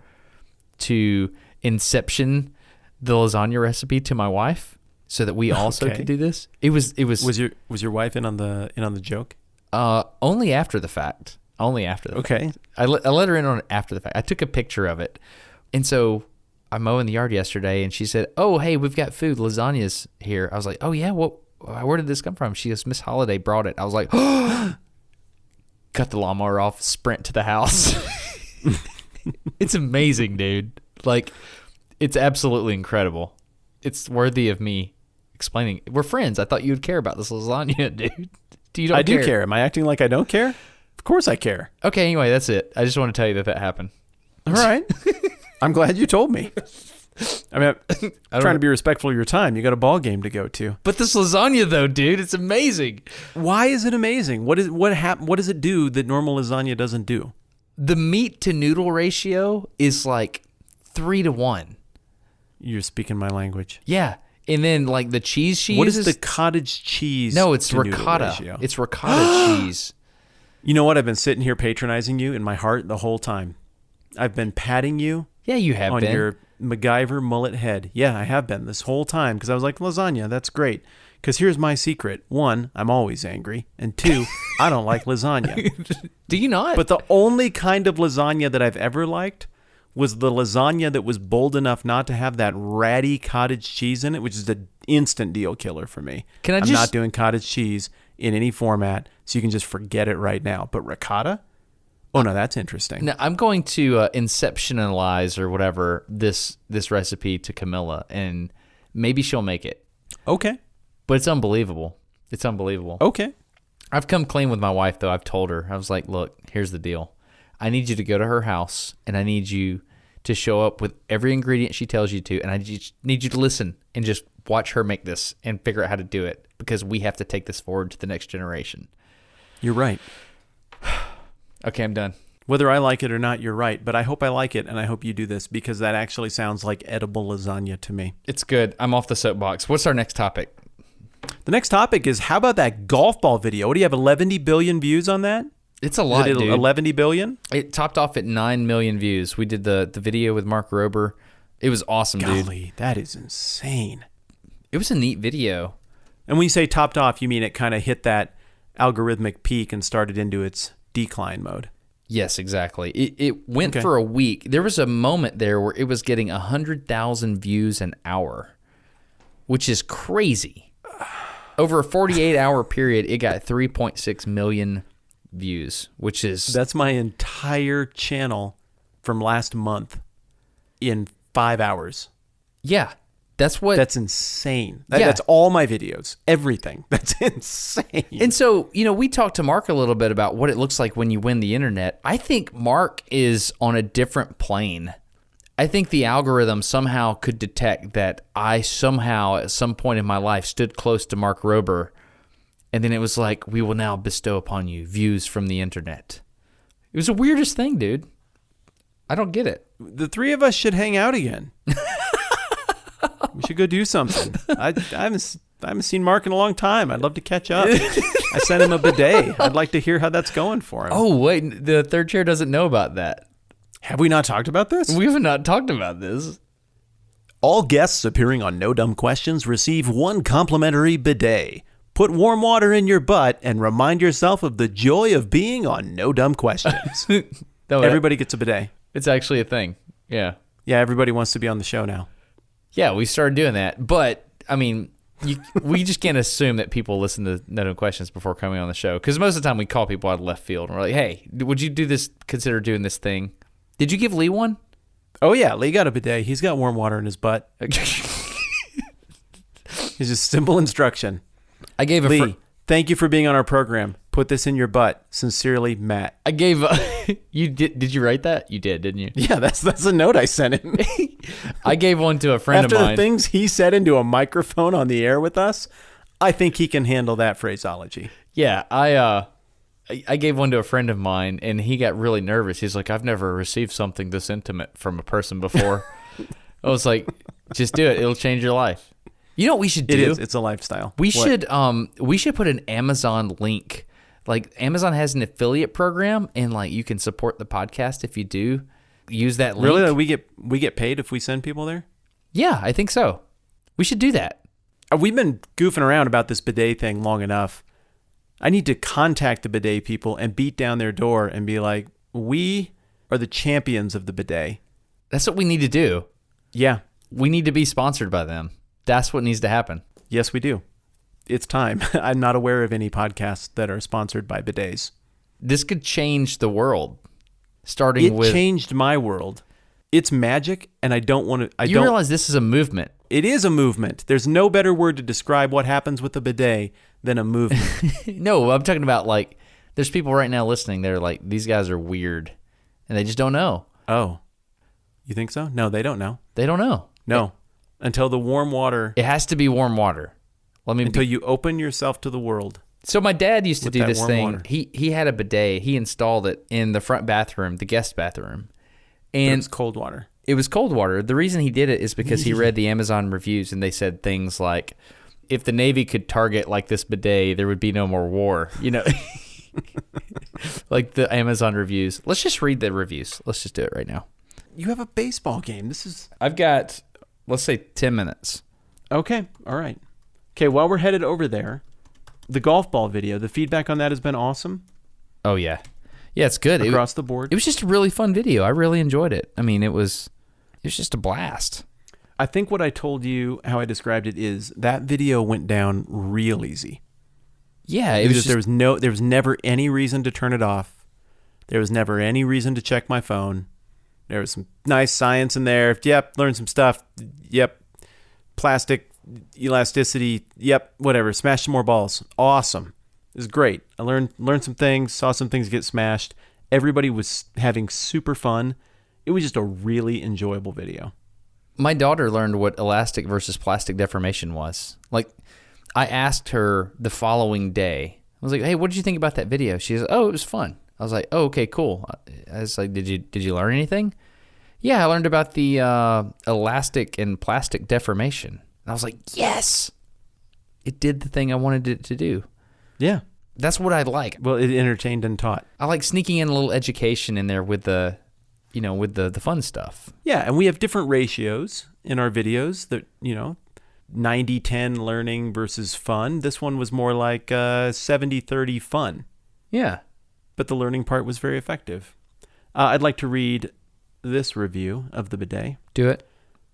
to inception the lasagna recipe to my wife so that we also could do this. It was your wife in on the joke? Only after the fact. Okay. I let her in on it after the fact. I took a picture of it. And so I'm mowing the yard yesterday and she said, "Oh, hey, we've got food. Lasagna's here." I was like, "Oh yeah, where did this come from?" She goes, "Miss Holiday brought it." I was like, "Oh." Cut the lawnmower off, sprint to the house. It's amazing, dude. Like, it's absolutely incredible. It's worthy of me explaining. We're friends. I thought you would care about this lasagna, dude. I do care. Am I acting like I don't care? Of course I care. Okay, anyway, that's it. I just want to tell you that happened. All right. I'm glad you told me. I mean, I'm trying to be respectful of your time. You got a ball game to go to. But this lasagna, though, dude, it's amazing. Why is it amazing? What does it do that normal lasagna doesn't do? The meat to noodle ratio is like 3-1. You're speaking my language. Yeah. And then like the cheese she uses. What is the cottage cheese? No, it's to ricotta. Ratio? It's ricotta cheese. You know what? I've been sitting here patronizing you in my heart the whole time. I've been patting you. Yeah, you have on been. Your MacGyver mullet head. Yeah, I have been this whole time because I was like, lasagna, that's great. Because here's my secret. 1, I'm always angry. And 2, I don't like lasagna. Do you not? But the only kind of lasagna that I've ever liked was the lasagna that was bold enough not to have that ratty cottage cheese in it, which is an instant deal killer for me. I'm not doing cottage cheese in any format, so you can just forget it right now. But ricotta? Oh, no, that's interesting. Now, I'm going to inceptionalize or whatever this recipe to Camilla, and maybe she'll make it. Okay. But it's unbelievable. It's unbelievable. Okay. I've come clean with my wife, though. I've told her. I was like, look, here's the deal. I need you to go to her house, and I need you to show up with every ingredient she tells you to, and I just need you to listen and just watch her make this and figure out how to do it, because we have to take this forward to the next generation. You're right. Okay, I'm done. Whether I like it or not, you're right. But I hope I like it, and I hope you do this, because that actually sounds like edible lasagna to me. It's good. I'm off the soapbox. What's our next topic? The next topic is, how about that golf ball video? What do you have, 11 billion views on that? It's a lot, dude. 11 billion? It topped off at 9 million views. We did the video with Mark Rober. It was awesome, dude. Golly, that is insane. It was a neat video. And when you say topped off, you mean it kind of hit that algorithmic peak and started into its decline mode? Yes, exactly. It went for a week. There was a moment there where it was getting 100,000 views an hour, which is crazy. Over a 48-hour period, it got 3.6 million views, which is... That's my entire channel from last month in 5 hours. Yeah. That's insane. That's all my videos. Everything. That's insane. And so, we talked to Mark a little bit about what it looks like when you win the internet. I think Mark is on a different plane. I think the algorithm somehow could detect that I somehow, at some point in my life, stood close to Mark Rober, and then it was like, we will now bestow upon you views from the internet. It was the weirdest thing, dude. I don't get it. The three of us should hang out again. We should go do something. I haven't seen Mark in a long time. I'd love to catch up. I sent him a bidet. I'd like to hear how that's going for him. Oh, wait. The third chair doesn't know about that. Have we not talked about this? We have not talked about this. All guests appearing on No Dumb Questions receive 1 complimentary bidet. Put warm water in your butt and remind yourself of the joy of being on No Dumb Questions. Everybody gets a bidet. It's actually a thing. Yeah. Yeah, everybody wants to be on the show now. Yeah, we started doing that. But, I mean, we just can't assume that people listen to No Dumb Questions before coming on the show. Because most of the time we call people out of left field and we're like, hey, would you do this, consider doing this thing? Did you give Lee one? Oh, yeah. Lee got a bidet. He's got warm water in his butt. It's just simple instruction. I gave a Lee, thank you for being on our program. Put this in your butt. Sincerely, Matt. I gave you did you write that? You did, didn't you? Yeah, that's a note I sent him. I gave one to a friend After of mine. the things he said into a microphone on the air with us, I think he can handle that phraseology. Yeah, I gave one to a friend of mine, and he got really nervous. He's like, I've never received something this intimate from a person before. I was like, just do it. It'll change your life. You know what we should do? It is. It's a lifestyle. We should put an Amazon link. Like Amazon has an affiliate program, and like you can support the podcast if you do use that link. Really? We get paid if we send people there? Yeah, I think so. We should do that. We've been goofing around about this bidet thing long enough. I need to contact the bidet people and beat down their door and be like, we are the champions of the bidet. That's what we need to do. Yeah. We need to be sponsored by them. That's what needs to happen. Yes, we do. It's time. I'm not aware of any podcasts that are sponsored by bidets. This could change the world. It changed my world. It's magic, and I don't want to... You realize this is a movement. It is a movement. There's no better word to describe what happens with a bidet than a movement. No, I'm talking about like, there's people right now listening. They're like, these guys are weird, and they just don't know. Oh. You think so? No, they don't know. They don't know. No. Until the warm water... It has to be warm water. Until you open yourself to the world. So my dad used to do this thing. Water. He had a bidet. He installed it in the front bathroom, the guest bathroom. And it was cold water. It was cold water. The reason he did it is because he read the Amazon reviews, and they said things like, if the Navy could target like this bidet, there would be no more war. You know, like the Amazon reviews. Let's just read the reviews. Let's just do it right now. You have a baseball game. I've got, let's say 10 minutes. Okay. All right. Okay, while we're headed over there, the golf ball video, the feedback on that has been awesome. Oh, yeah. Yeah, it's good. Across the board. It was just a really fun video. I really enjoyed it. I mean, it was just a blast. I think what I told you, how I described it, is that video went down real easy. Yeah, it was just, there was never any reason to turn it off. There was never any reason to check my phone. There was some nice science in there. Yep, learned some stuff. Yep, plastic elasticity. Yep, whatever. Smash some more balls. Awesome. It was great. I learned some things, saw some things get smashed. Everybody was having super fun. It was just a really enjoyable video. My daughter learned what elastic versus plastic deformation was. Like, I asked her the following day. I was like, "Hey, what did you think about that video?" She said, "Oh, it was fun." I was like, "Oh, okay, cool." I was like, "Did you learn anything?" "Yeah, I learned about the elastic and plastic deformation." And I was like, "Yes, it did the thing I wanted it to do." Yeah, that's what I like. Well, it entertained and taught. I like sneaking in a little education in there with the fun stuff. Yeah, and we have different ratios in our videos that, 90-10 learning versus fun. This one was more like 70-30 fun. Yeah. But the learning part was very effective. I'd like to read this review of the bidet. Do it.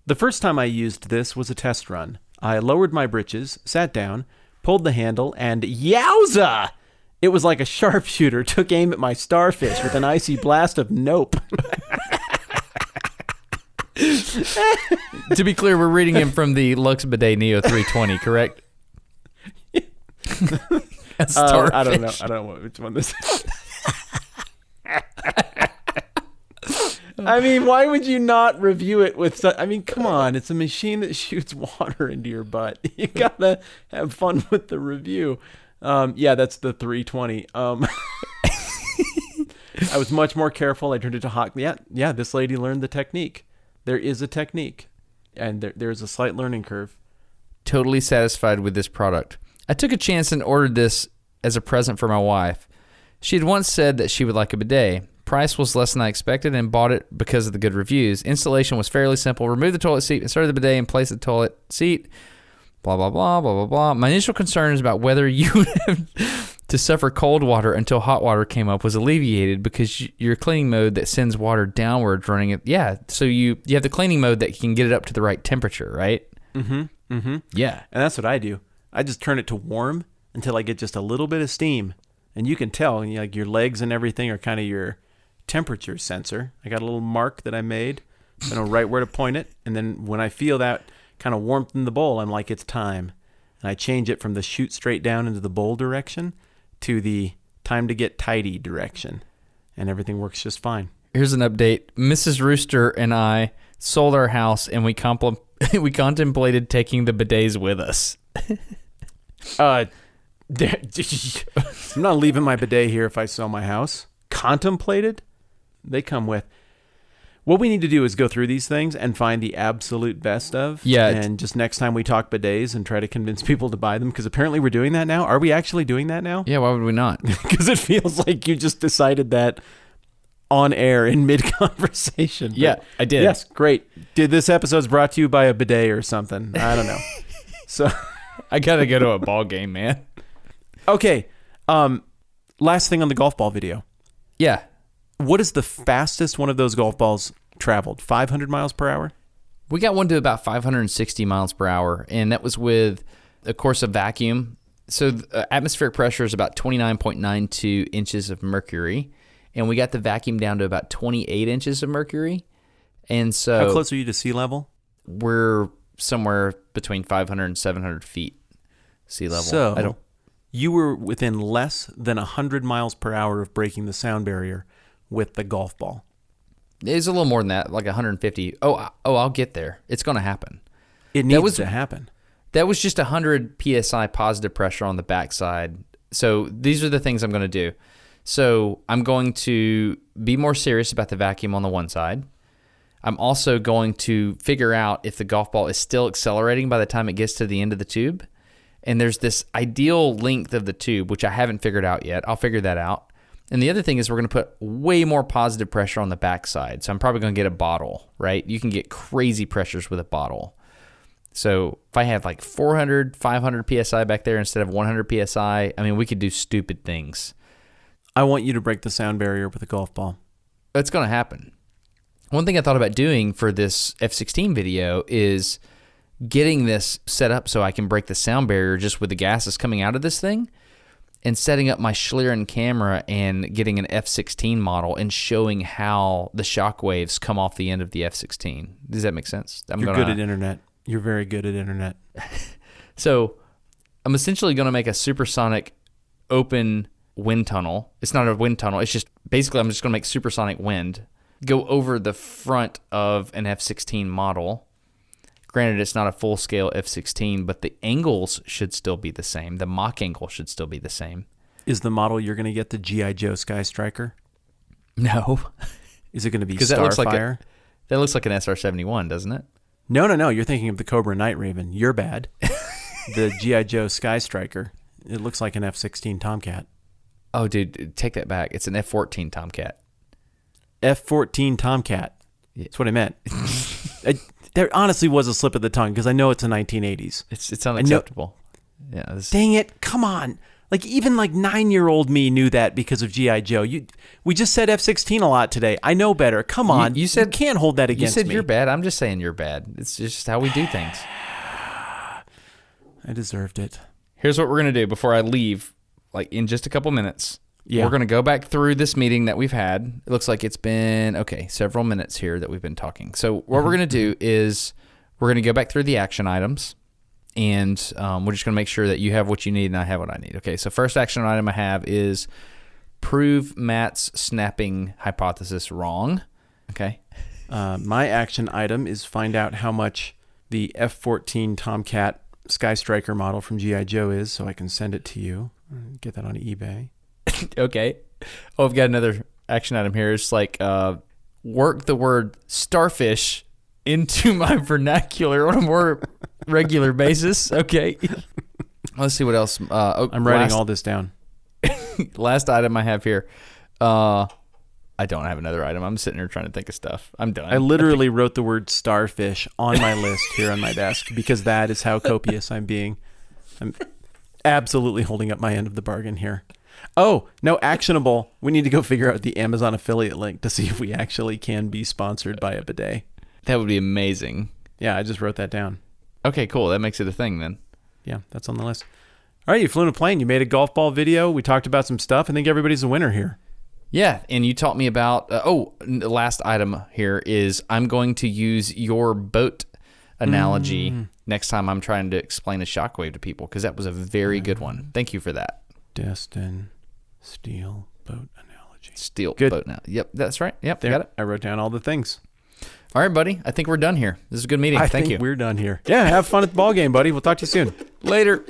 The first time I used this was a test run. I lowered my britches, sat down, pulled the handle, and yowza! It was like a sharpshooter took aim at my starfish with an icy blast of nope. To be clear, we're reading him from the Lux Bidet Neo 320, correct? I don't know. I don't know which one this is. I mean, why would you not review it with... come on. It's a machine that shoots water into your butt. You gotta have fun with the review. Yeah, that's the 320. I was much more careful. I turned it to hot. Yeah, this lady learned the technique. There is a technique, and there's a slight learning curve. Totally satisfied with this product. I took a chance and ordered this as a present for my wife. She had once said that she would like a bidet. Price was less than I expected and bought it because of the good reviews. Installation was fairly simple. Remove the toilet seat, insert the bidet, and place the toilet seat. Blah, blah, blah, blah, blah, blah. My initial concern is about whether you would have to suffer cold water until hot water came up was alleviated because your cleaning mode that sends water downwards running it. Yeah, so you have the cleaning mode that can get it up to the right temperature, right? Mm-hmm, mm-hmm. Yeah. And that's what I do. I just turn it to warm until I get just a little bit of steam. And you can tell, like your legs and everything are kind of your temperature sensor. I got a little mark that I made. I know right where to point it. And then when I feel that kind of warmth in the bowl, I'm like, it's time. and I change it from the shoot straight down into the bowl direction to the time to get tidy direction, and everything works just fine. Here's an update. Mrs. Rooster and I sold our house, and we contemplated taking the bidets with us. I'm not leaving my bidet here if I sell my house. Contemplated? They come with. What we need to do is go through these things and find the absolute best of. Yeah. And just next time we talk bidets and try to convince people to buy them, because apparently we're doing that now. Are we actually doing that now? Yeah, why would we not? Because it feels like you just decided that on air in mid-conversation. Yeah, I did. Yes, great. This episode's brought to you by a bidet or something. I don't know. So I got to go to a ball game, man. Okay. Last thing on the golf ball video. Yeah. What is the fastest one of those golf balls traveled? 500 miles per hour? We got one to about 560 miles per hour, and that was with, of course, a vacuum. So atmospheric pressure is about 29.92 inches of mercury, and we got the vacuum down to about 28 inches of mercury. And so how close are you to sea level? We're somewhere between 500 and 700 feet sea level. So you were within less than 100 miles per hour of breaking the sound barrier with the golf ball. It's a little more than that, like 150. Oh, I'll get there. It's going to happen. It needs to happen. That was just 100 PSI positive pressure on the backside. So these are the things I'm going to do. So I'm going to be more serious about the vacuum on the one side. I'm also going to figure out if the golf ball is still accelerating by the time it gets to the end of the tube. And there's this ideal length of the tube, which I haven't figured out yet. I'll figure that out. And the other thing is we're going to put way more positive pressure on the backside. So I'm probably going to get a bottle, right? You can get crazy pressures with a bottle. So if I had like 400, 500 PSI back there instead of 100 PSI, I mean, we could do stupid things. I want you to break the sound barrier with a golf ball. It's going to happen. One thing I thought about doing for this F-16 video is getting this set up so I can break the sound barrier just with the gases coming out of this thing, and setting up my Schlieren camera and getting an F-16 model and showing how the shock waves come off the end of the F-16. Does that make sense? You're good at internet. You're very good at internet. So I'm essentially going to make a supersonic open wind tunnel. It's not a wind tunnel. It's just basically I'm just going to make supersonic wind go over the front of an F-16 model. Granted, it's not a full-scale F-16, but the angles should still be the same. The Mach angle should still be the same. Is the model you're going to get the G.I. Joe Sky Striker? No. Is it going to be Starfire? Starfire? That looks like an SR-71, doesn't it? No. You're thinking of the Cobra Night Raven. You're bad. The G.I. Joe Sky Striker. It looks like an F-16 Tomcat. Oh, dude, take that back. It's an F-14 Tomcat. F-14 Tomcat. That's what I meant. There honestly was a slip of the tongue because I know it's the 1980s. It's unacceptable. Yeah. Dang it! Come on. Like even like 9-year-old me knew that because of G.I. Joe. We just said F-16 a lot today. I know better. Come on. You said you can't hold that against me. You said you're bad. I'm just saying you're bad. It's just how we do things. I deserved it. Here's what we're gonna do before I leave. Like in just a couple minutes. Yeah. We're gonna go back through this meeting that we've had. It looks like it's been several minutes here that we've been talking. So what we're gonna do is we're gonna go back through the action items, and we're just gonna make sure that you have what you need and I have what I need. Okay. So first action item I have is prove Matt's snapping hypothesis wrong. Okay. My action item is find out how much the F-14 Tomcat Sky Striker model from G.I. Joe is, so I can send it to you. Get that on eBay. Okay. Oh, I've got another action item here. It's like work the word starfish into my vernacular on a more regular basis. Okay. Let's see what else. I'm writing all this down. Last item I have here. I don't have another item. I'm sitting here trying to think of stuff. I'm done. I literally wrote the word starfish on my list here on my desk because that is how copious I'm being. I'm absolutely holding up my end of the bargain here. Oh, no, actionable. We need to go figure out the Amazon affiliate link to see if we actually can be sponsored by a bidet. That would be amazing. Yeah, I just wrote that down. Okay, cool. That makes it a thing then. Yeah, that's on the list. All right, you flew in a plane. You made a golf ball video. We talked about some stuff. I think everybody's a winner here. Yeah, and you taught me about, the last item here is I'm going to use your boat analogy next time I'm trying to explain a shockwave to people, because that was a very good one. Thank you for that. Destin steel boat analogy. Steel Good. boat now. Yep, that's right. Yep, There, got it. I wrote down all the things. All right, buddy. I think we're done here. This is a good meeting. I Thank think you. we're done here. Yeah, have fun at the ball game, buddy. We'll talk to you soon. Later.